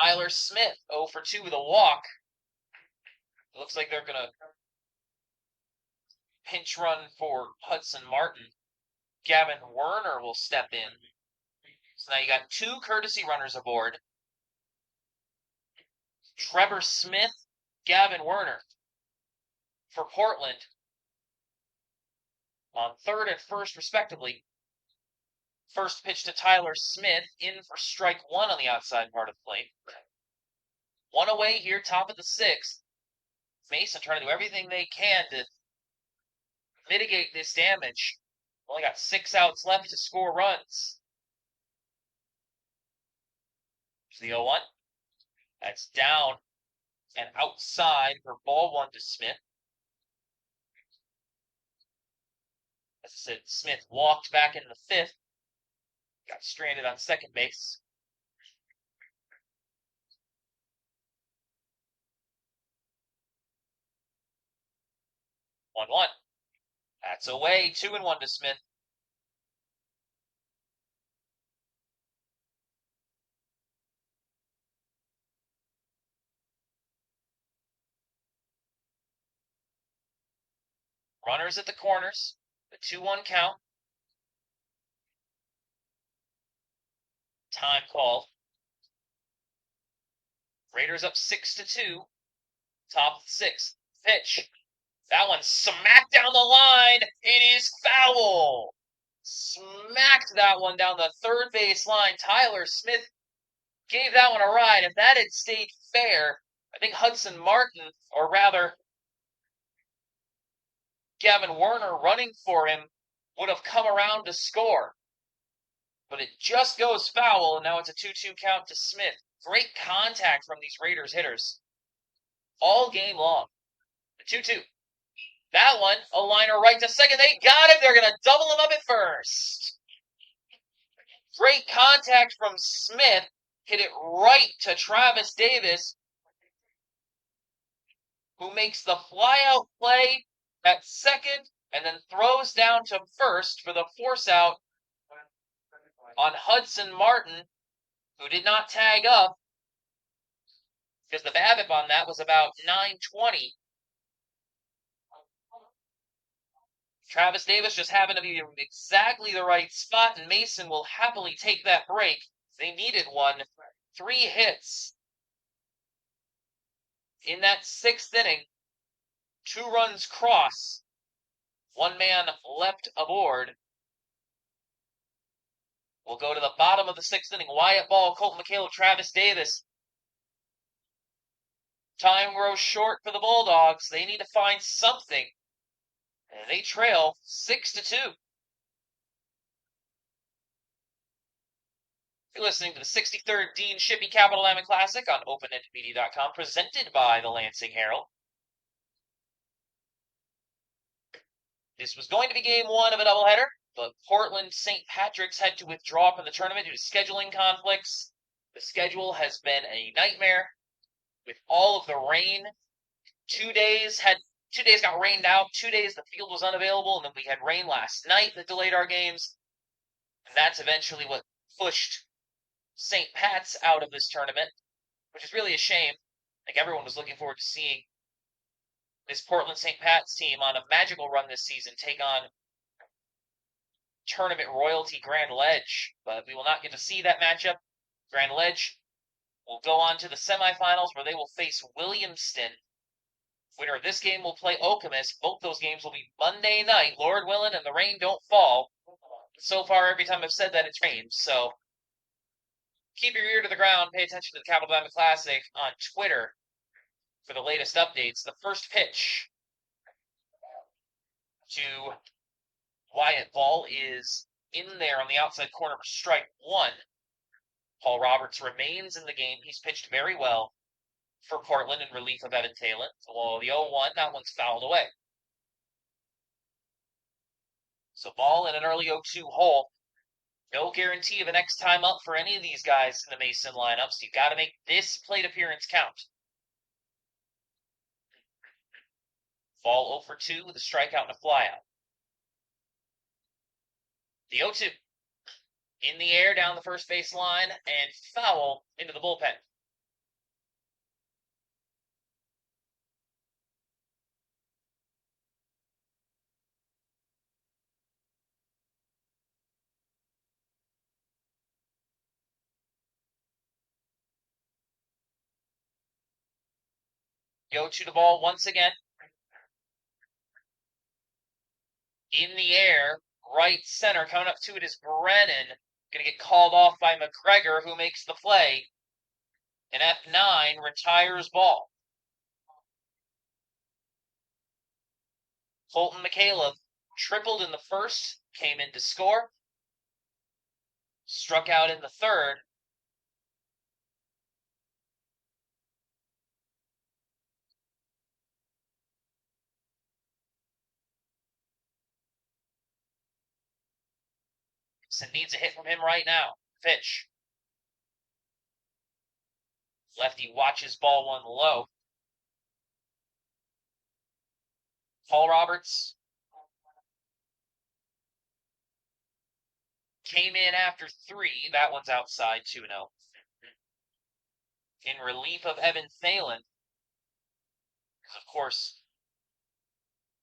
Tyler Smith, 0 for 2 with a walk. It looks like they're going to pinch run for Hudson Martin. Gavin Werner will step in. So now you got 2 courtesy runners aboard. Trevor Smith, Gavin Werner for Portland on third and first, respectively. First pitch to Tyler Smith, in for strike 1 on the outside part of the plate. 1 away here, top of the 6th. Mason trying to do everything they can to mitigate this damage. Only got 6 outs left to score runs. Here's the 0-1. That's down and outside for ball one to Smith. As I said, Smith walked back in the fifth. Got stranded on second base. 1-1. That's away. 2-1 to Smith. Runners at the corners. The 2-1 count. Time called. Raiders up 6-2. Top of the sixth. Pitch. That one smacked down the line. It is foul. Smacked that one down the third base line. Tyler Smith gave that one a ride. If that had stayed fair, I think Hudson Martin, or rather Gavin Werner running for him, would have come around to score. But it just goes foul, and now it's a 2-2 count to Smith. Great contact from these Raiders hitters all game long. The 2-2. That one, a liner right to second. They got him. They're going to double him up at first. Great contact from Smith. Hit it right to Travis Davis, who makes the flyout play at second and then throws down to first for the force out on Hudson Martin, who did not tag up because the BABIP on that was about 920. Travis Davis just happened to be in exactly the right spot, and Mason will happily take that break. They needed one. 3 hits in that 6th inning. 2 runs cross. 1 man leapt aboard. We'll go to the bottom of the 6th inning. Wyatt Ball, Colton McHale, Travis Davis. Time grows short for the Bulldogs. They need to find something. And they trail 6-2. You're listening to the 63rd Dean Shippey Capital Diamond Classic on OpenEdMedia.com, presented by the Lansing Herald. This was going to be game 1 of a doubleheader, but Portland St. Patrick's had to withdraw from the tournament due to scheduling conflicts. The schedule has been a nightmare with all of the rain. 2 days got rained out. 2 days the field was unavailable, and then we had rain last night that delayed our games. And that's eventually what pushed St. Pat's out of this tournament, which is really a shame. Like, everyone was looking forward to seeing this Portland St. Pat's team on a magical run this season take on tournament royalty Grand Ledge, but we will not get to see that matchup. Grand Ledge will go on to the semifinals, where they will face Williamston. Winner of this game will play Okemos. Both those games will be Monday night, Lord willing, and the rain don't fall. So far, every time I've said that, it's rained, so keep your ear to the ground. Pay attention to the Capital Diamond Classic on Twitter for the latest updates. The first pitch to Wyatt Ball is in there on the outside corner for strike 1. Paul Roberts remains in the game. He's pitched very well for Portland in relief of Evan Thalen. So the 0-1, that one's fouled away. So Ball in an early 0-2 hole. No guarantee of a next time up for any of these guys in the Mason lineup, so you've got to make this plate appearance count. Ball 0-2 with a strikeout and a flyout. The 0-2. In the air down the first base line and foul into the bullpen. Go to the ball once again. In the air, right center, coming up to it is Brennan. Going to get called off by McGregor, who makes the play. And F9 retires Ball. Colton McHale tripled in the first, came in to score. Struck out in the third. Mason needs a hit from him right now. Pitch. Lefty watches ball one low. Paul Roberts came in after 3. That one's outside 2-0. In relief of Evan Thalen. Of course,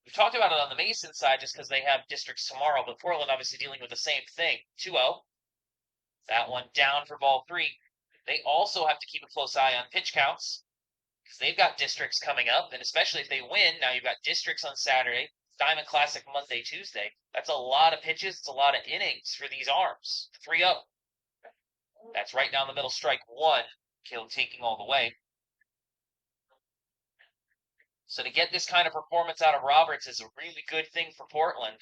we've talked about it on the Mason side just because they have districts tomorrow, but Portland obviously dealing with the same thing. 2-0. That one down for ball 3. They also have to keep a close eye on pitch counts because they've got districts coming up, and especially if they win, now you've got districts on Saturday, Diamond Classic Monday, Tuesday. That's a lot of pitches. It's a lot of innings for these arms. 3-0. That's right down the middle, strike 1. Caleb taking all the way. So to get this kind of performance out of Roberts is a really good thing for Portland.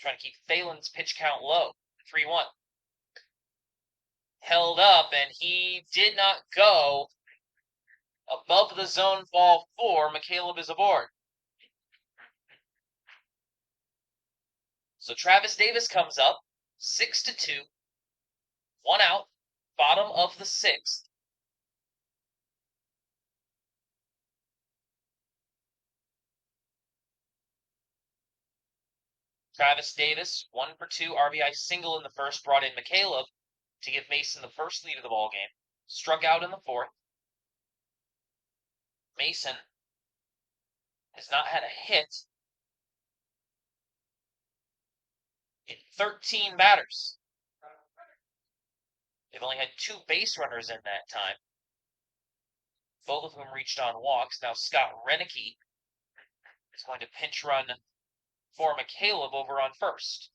Trying to keep Thalen's pitch count low. 3-1. Held up, and he did not go above the zone ball 4. McCaleb is aboard. So Travis Davis comes up, 6-2. 1 out, bottom of the 6th. Travis Davis, 1 for 2, RBI single in the first, brought in McCaleb to give Mason the first lead of the ball game. Struck out in the 4th. Mason has not had a hit in 13 batters. They've only had 2 base runners in that time, both of whom reached on walks. Now Scott Renicky is going to pinch run for McCaleb over on first.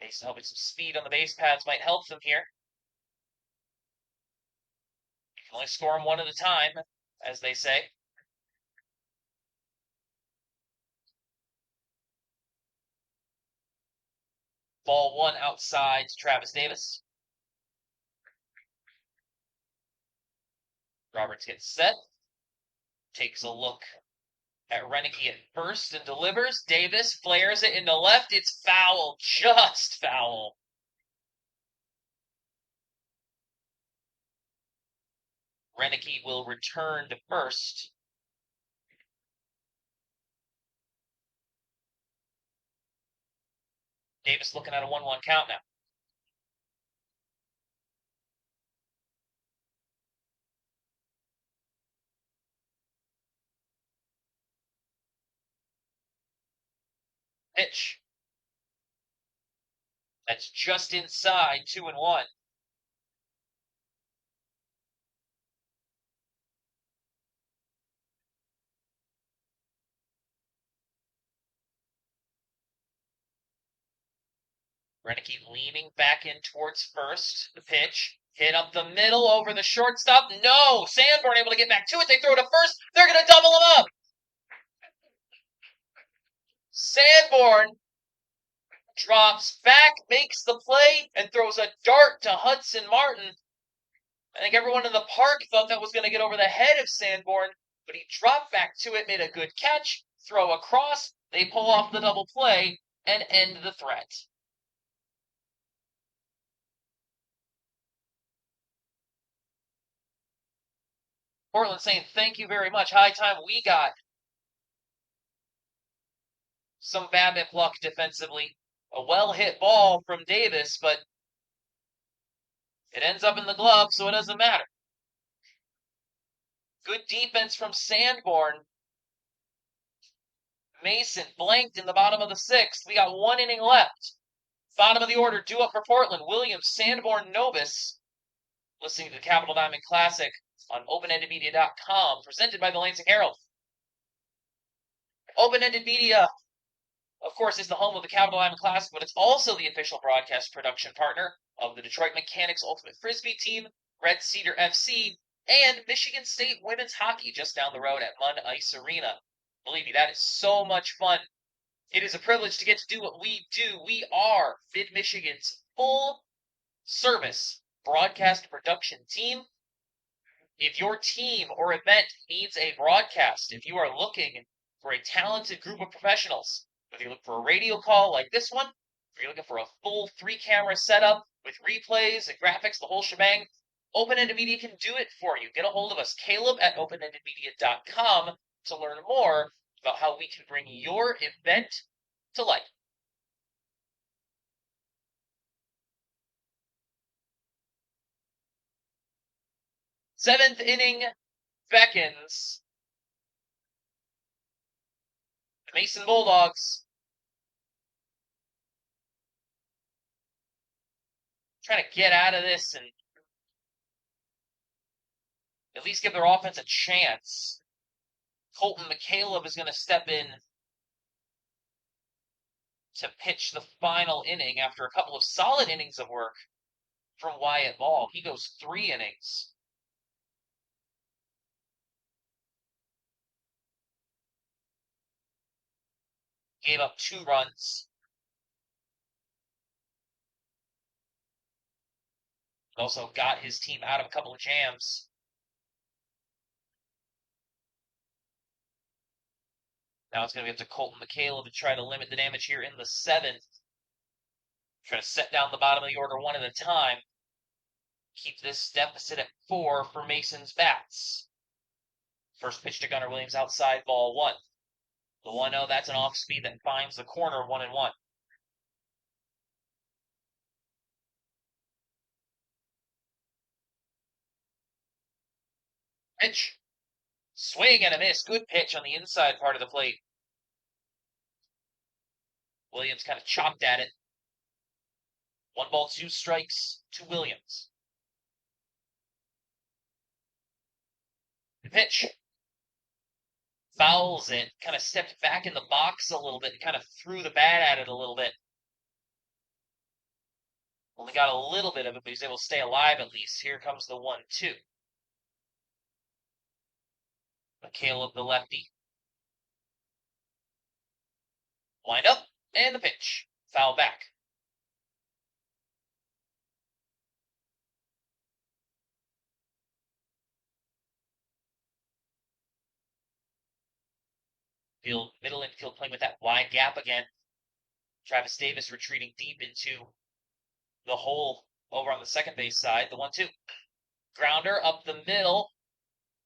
Mason hoping some speed on the base paths might help them here. You can only score them one at a time, as they say. Ball 1 outside to Travis Davis. Roberts gets set. Takes a look at Renicky at first and delivers. Davis flares it into left. It's foul. Just foul. Renicky will return to first. Davis looking at a 1-1 count now. Pitch. That's just inside 2-1. Renicky leaning back in towards first. The pitch. Hit up the middle over the shortstop. No! Sanborn able to get back to it. They throw to first. They're going to double him up. Sanborn drops back, makes the play, and throws a dart to Hudson Martin. I think everyone in the park thought that was going to get over the head of Sanborn, but he dropped back to it, made a good catch, throw across, they pull off the double play, and end the threat. Portland saying thank you very much. High time we got some BABIP luck defensively. A well-hit ball from Davis, but it ends up in the glove, so it doesn't matter. Good defense from Sanborn. Mason blanked in the bottom of the 6th. We got 1 inning left. Bottom of the order, due up for Portland. Williams, Sanborn, Novus. Listening to the Capital Diamond Classic on openendedmedia.com, presented by the Lansing Herald. Open-Ended Media, of course, is the home of the Capital Diamond Classic, but it's also the official broadcast production partner of the Detroit Mechanics Ultimate Frisbee team, Red Cedar FC, and Michigan State women's hockey just down the road at Munn Ice Arena. Believe me, that is so much fun. It is a privilege to get to do what we do. We are Mid-Michigan's full-service broadcast production team. If your team or event needs a broadcast, if you are looking for a talented group of professionals, If you're looking for a radio call like this one, if you're looking for a full 3-camera setup with replays and graphics, the whole shebang, Open-Ended Media can do it for you. Get a hold of us, Caleb at openendedmedia.com, to learn more about how we can bring your event to life. Seventh inning beckons. The Mason Bulldogs trying to get out of this and at least give their offense a chance. Colton McCaleb is going to step in to pitch the final inning after a couple of solid innings of work from Wyatt Ball. He goes 3 innings. Gave up 2 runs. Also got his team out of a couple of jams. Now it's going to be up to Colton McCaleb to try to limit the damage here in the 7th. Trying to set down the bottom of the order one at a time. Keep this deficit at 4 for Mason's bats. First pitch to Gunnar Williams outside, ball 1. The 1-0, that's an off speed that finds the corner, 1-1. Pitch. Swing and a miss. Good pitch on the inside part of the plate. Williams kind of chopped at it. 1 ball, 2 strikes to Williams. The pitch. Fouls it. Kind of stepped back in the box a little bit. Kind of threw the bat at it a little bit. Only got a little bit of it, but he's able to stay alive at least. Here comes the 1-2. McCaleb, the lefty. Wind up, and the pitch. Foul back. Middle infield playing with that wide gap again. Travis Davis retreating deep into the hole over on the second base side. The 1-2. Grounder up the middle.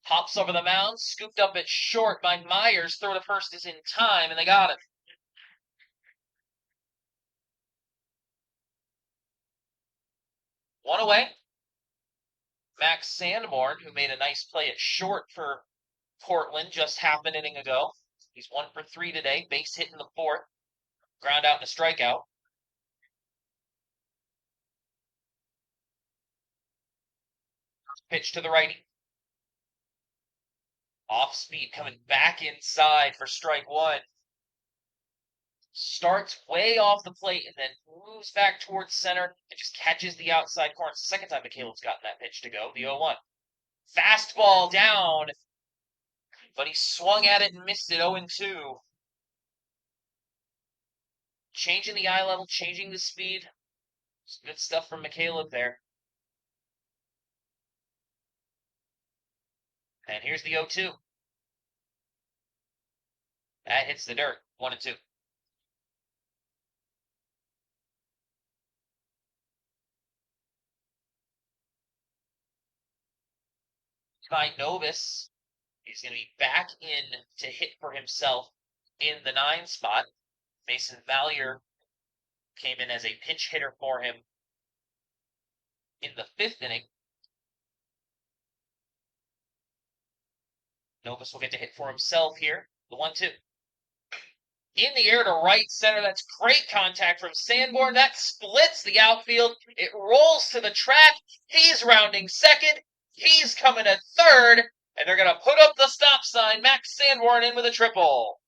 Pops over the mound. Scooped up at short by Myers. Throw to first is in time, and they got it. One away. Max Sanborn, who made a nice play at short for Portland just half an inning ago. He's 1 for 3 today. Base hit in the 4th. Ground out and a strikeout. Pitch to the righty. Off speed coming back inside for strike 1. Starts way off the plate and then moves back towards center and just catches the outside corner. It's the second time McCaleb's gotten that pitch to go. The 0-1. Fastball down, but he swung at it and missed it. 0-2. Changing the eye level, changing the speed. Some good stuff from McCaleb there. And here's the 0-2. That hits the dirt. 1-2. Ty Novus is going to be back in to hit for himself in the 9 spot. Mason Valier came in as a pinch hitter for him in the 5th inning. Novus will get to hit for himself here. The 1-2. In the air to right center. That's great contact from Sanborn. That splits the outfield. It rolls to the track. He's rounding second. He's coming at third. And they're going to put up the stop sign. Max Sanborn in with a triple.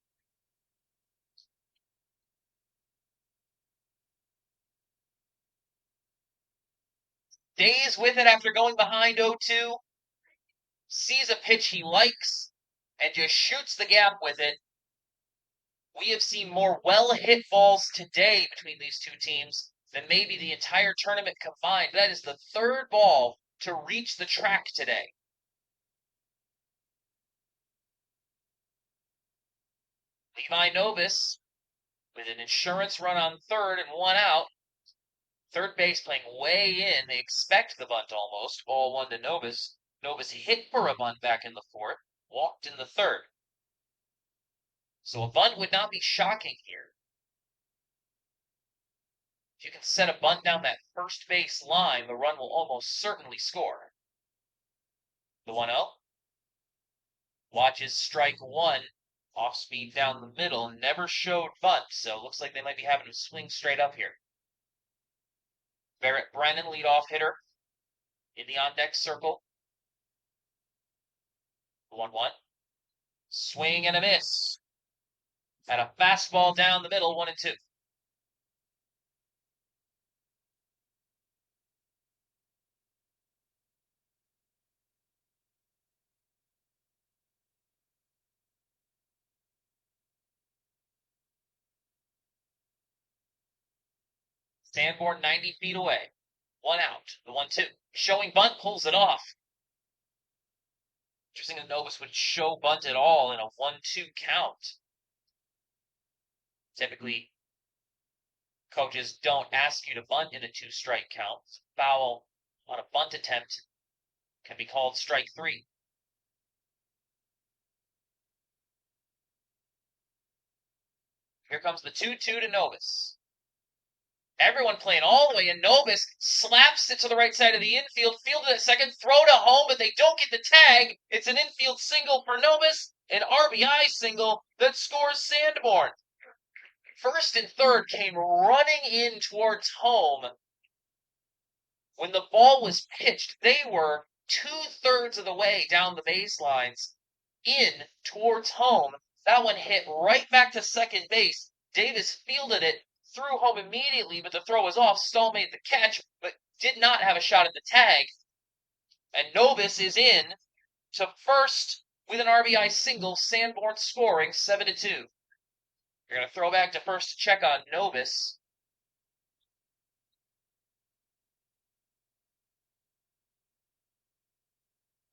Stays with it after going behind 0-2. Sees a pitch he likes and just shoots the gap with it. We have seen more well-hit balls today between these two teams than maybe the entire tournament combined. That is the 3rd ball to reach the track today. Levi Novus With an insurance run on third and one out, third base playing way in. They expect the bunt almost. Ball one to Novus. Novus hit for a bunt back in the fourth, walked in the third. So a bunt would not be shocking here. If you can set a bunt down that first base line, the run will almost certainly score. The 1-0. Watches strike one. Off speed down the middle. Never showed bunt, so looks like they might be having him swing straight up here. Barrett Brennan, leadoff hitter, in the on-deck circle. 1-1. Swing and a miss. Had a fastball down the middle, 1-2. Sanborn 90 feet away. One out. The 1-2. Showing bunt, pulls it off. Interesting that Novus would show bunt at all in a 1-2 count. Typically, coaches don't ask you to bunt in a 2-strike count. Foul on a bunt attempt can be called strike 3. Here comes the 2-2 to Novus. Everyone playing all the way, and Novus slaps it to the right side of the infield, fielded at second, throw to home, but they don't get the tag. It's an infield single for Novus, an RBI single that scores Sanborn. First and third came running in towards home. When the ball was pitched, they were 2/3 of the way down the baselines, in towards home. That one hit right back to second base. Davis fielded it, threw home immediately, but the throw was off. Stahl made the catch, but did not have a shot at the tag. And Novus is in to first with an RBI single. Sanborn scoring 7-2. You're going to throw back to first to check on Novus.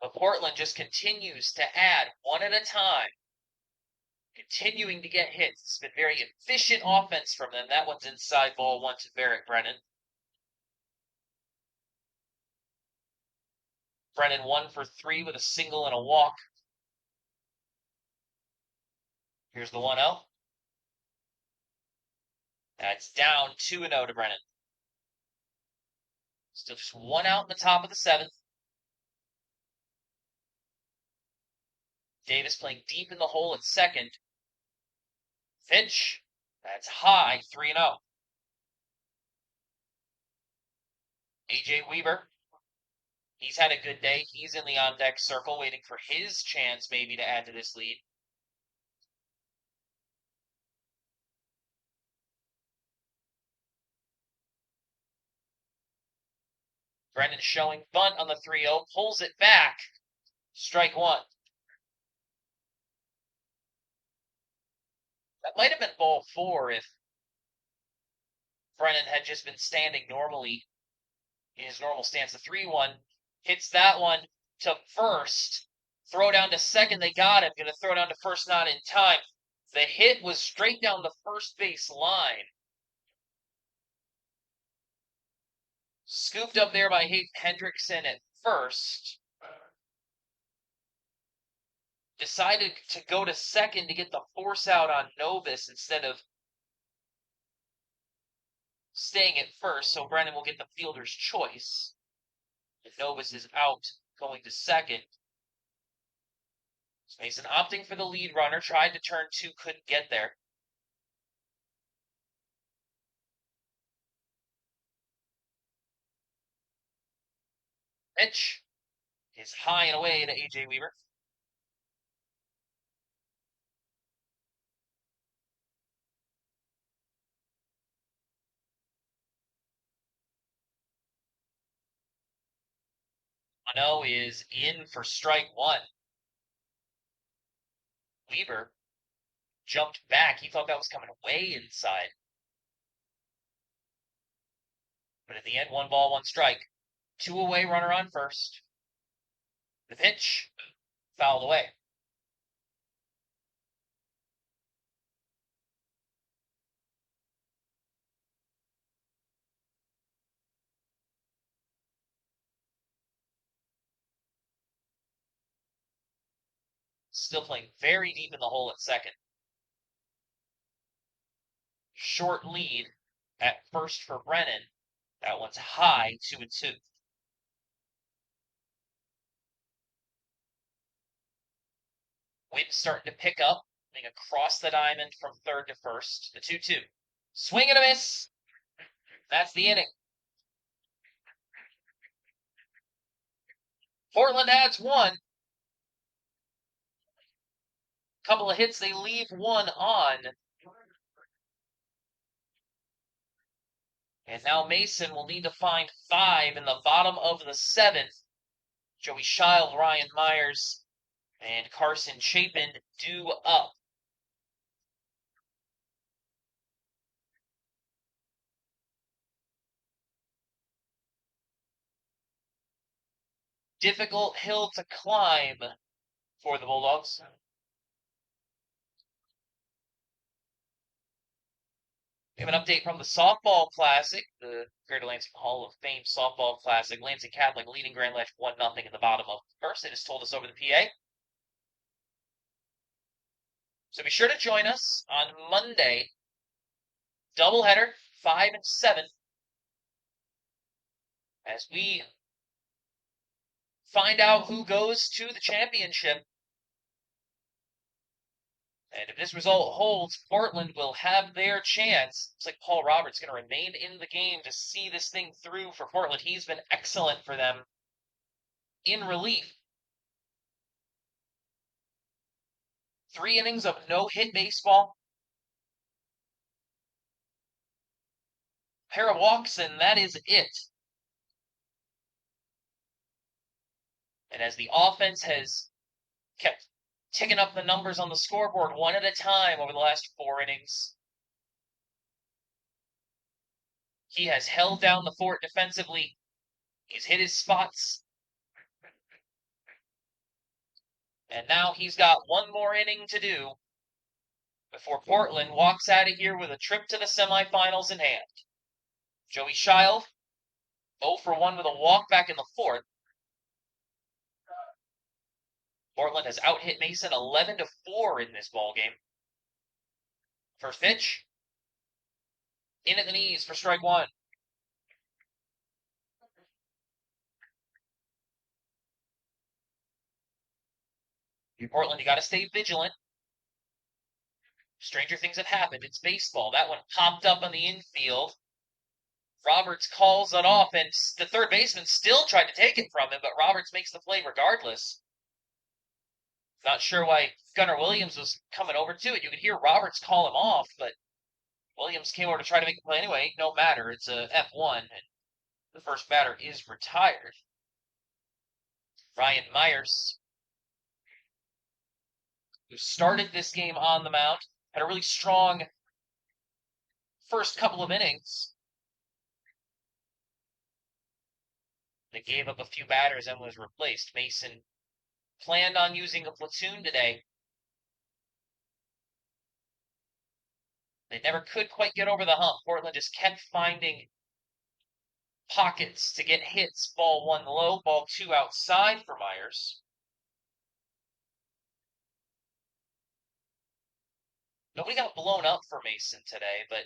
But Portland just continues to add one at a time. Continuing to get hits. It's been very efficient offense from them. That one's inside, ball one to Barrett Brennan. Brennan 1 for 3 with a single and a walk. Here's the 1-0. That's down 2-0 to Brennan. Still just one out in the top of the 7th. Davis playing deep in the hole at second. Pitch. That's high, 3-0. A.J. Weber. He's had a good day. He's in the on-deck circle waiting for his chance maybe to add to this lead. Brennan showing bunt on the 3-0. Pulls it back. Strike one. That might have been ball 4 if Brennan had just been standing normally in his normal stance. The 3-1 hits that one to first. Throw down to second. They got him. Going to throw down to first, not in time. The hit was straight down the first base line. Scooped up there by Hendrickson at first. Decided to go to second to get the force out on Novus instead of staying at first, so Brennan will get the fielder's choice. If Novus is out, going to second. So Mason opting for the lead runner, tried to turn 2, couldn't get there. Pitch is high and away to A.J. Weber. Mano is in for strike one. Weber jumped back. He thought that was coming way inside. But in the end, 1 ball, 1 strike. 2 away, runner on first. The pitch, fouled away. Still playing very deep in the hole at second. Short lead at first for Brennan. That one's high, 2-2. Wind starting to pick up, moving across the diamond from third to first. The 2-2. Swing and a miss. That's the inning. Portland adds one. Couple of hits, they leave one on. And now Mason will need to find 5 in the bottom of the 7th. Joey Shield, Ryan Myers, and Carson Chapin due up. Difficult hill to climb for the Bulldogs. We have an update from the Softball Classic, the Greater Lansing Hall of Fame Softball Classic. Lansing Catholic leading Grand Ledge 1-0 in the bottom of the first. They just told us over the PA. So be sure to join us on Monday. Doubleheader, 5 and 7. As we find out who goes to the championship. And if this result holds, Portland will have their chance. Looks like Paul Roberts going to remain in the game to see this thing through for Portland. He's been excellent for them in relief. 3 innings of no-hit baseball. Pair of walks, and that is it. And as the offense has kept ticking up the numbers on the scoreboard one at a time over the last 4 innings, he has held down the fort defensively. He's hit his spots. And now he's got one more inning to do before Portland walks out of here with a trip to the semifinals in hand. Joey Shield, 0 for 1 with a walk back in the 4th. Portland has out-hit Mason 11-4 in this ballgame. First pitch. In at the knees for strike 1. Portland, you got to stay vigilant. Stranger things have happened. It's baseball. That one popped up on the infield. Roberts calls it off, and the third baseman still tried to take it from him, but Roberts makes the play regardless. Not sure why Gunnar Williams was coming over to it. You could hear Roberts call him off, but Williams came over to try to make the play anyway. No matter. It's a F1, and the first batter is retired. Ryan Myers, who started this game on the mound, had a really strong first couple of innings. They gave up a few batters and was replaced. Mason planned on using a platoon today. They never could quite get over the hump. Portland just kept finding pockets to get hits. Ball 1 low, ball 2 outside for Myers. Nobody got blown up for Mason today, but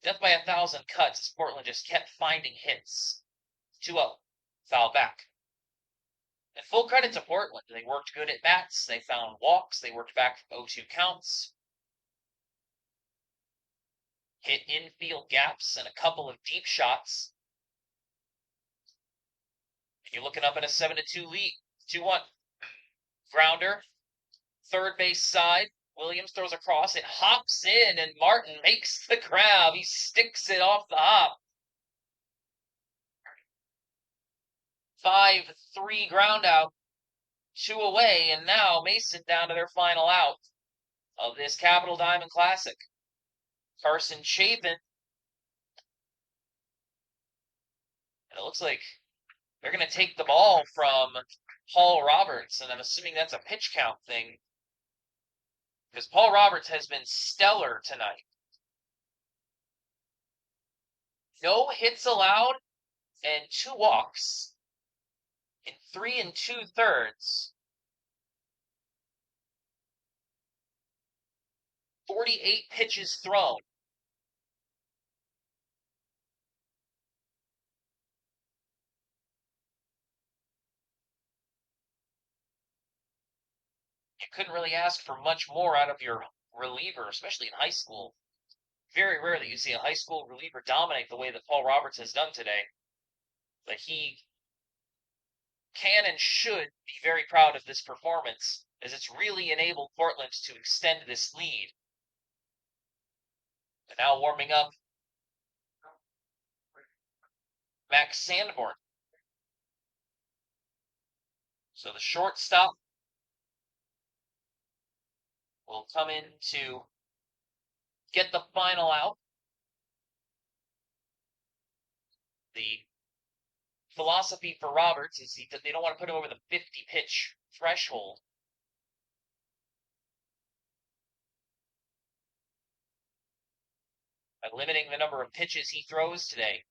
death by 1,000 cuts as Portland just kept finding hits. 2-0, foul back. And full credit to Portland. They worked good at bats. They found walks. They worked back from 0-2 counts. Hit infield gaps and a couple of deep shots. And you're looking up at a 7-2 lead. 2-1. Grounder. Third base side. Williams throws across. It hops in, and Martin makes the grab. He sticks it off the hop. 5-3 ground out. 2 away, and now Mason down to their final out of this Capital Diamond Classic. Carson Chapin. And it looks like they're going to take the ball from Paul Roberts, and I'm assuming that's a pitch count thing, because Paul Roberts has been stellar tonight. No hits allowed and 2 walks in 3 2/3. 48 pitches thrown. You couldn't really ask for much more out of your reliever, especially in high school. Very rare that you see a high school reliever dominate the way that Paul Roberts has done today. But he can and should be very proud of this performance, as it's really enabled Portland to extend this lead. And now warming up, Max Sanborn. So the shortstop will come in to get the final out. The philosophy for Roberts is that they don't want to put him over the 50-pitch threshold. By limiting the number of pitches he throws today,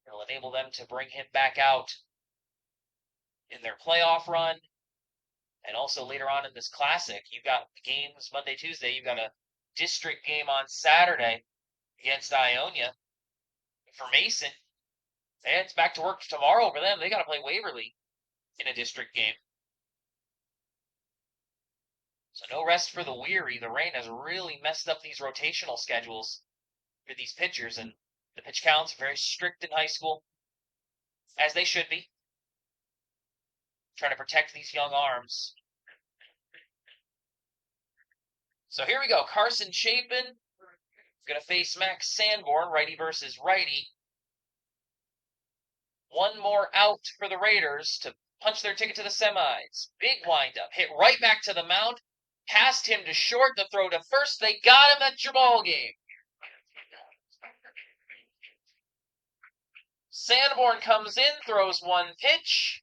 it'll enable them to bring him back out in their playoff run. And also later on in this classic, you've got games Monday, Tuesday. You've got a district game on Saturday against Ionia. For Mason, it's back to work tomorrow for them. They got to play Waverly in a district game. So no rest for the weary. The rain has really messed up these rotational schedules for these pitchers, and the pitch counts are very strict in high school, as they should be. Trying to protect these young arms. So here we go. Carson Chapin going to face Max Sanborn, righty versus righty. One more out for the Raiders to punch their ticket to the semis. Big windup. Hit right back to the mound. Passed him to short. The throw to first. They got him at your ball game. Sanborn comes in, throws one pitch.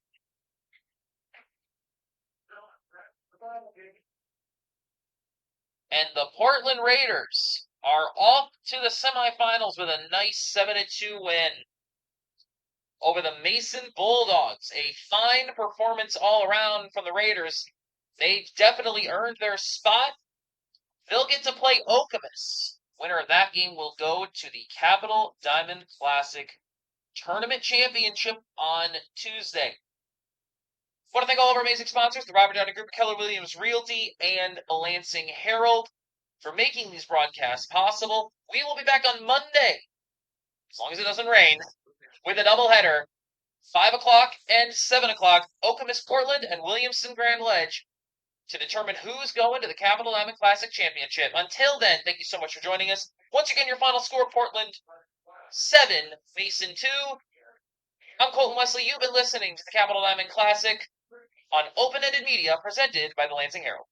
And the Portland Raiders are off to the semifinals with a nice 7-2 win over the Mason Bulldogs. A fine performance all around from the Raiders. They've definitely earned their spot. They'll get to play Okemos. Winner of that game will go to the Capital Diamond Classic Tournament Championship on Tuesday. I want to thank all of our amazing sponsors, the Robert Downey Group, Keller Williams Realty, and Lansing Herald, for making these broadcasts possible. We will be back on Monday, as long as it doesn't rain, with a doubleheader, 5 o'clock and 7 o'clock, Okemos Portland and Williamson Grand Ledge, to determine who's going to the Capital Diamond Classic Championship. Until then, thank you so much for joining us. Once again, your final score, Portland 7, Mason 2. I'm Colton Wesley. You've been listening to the Capital Diamond Classic on Open-Ended Media, presented by the Lansing Herald.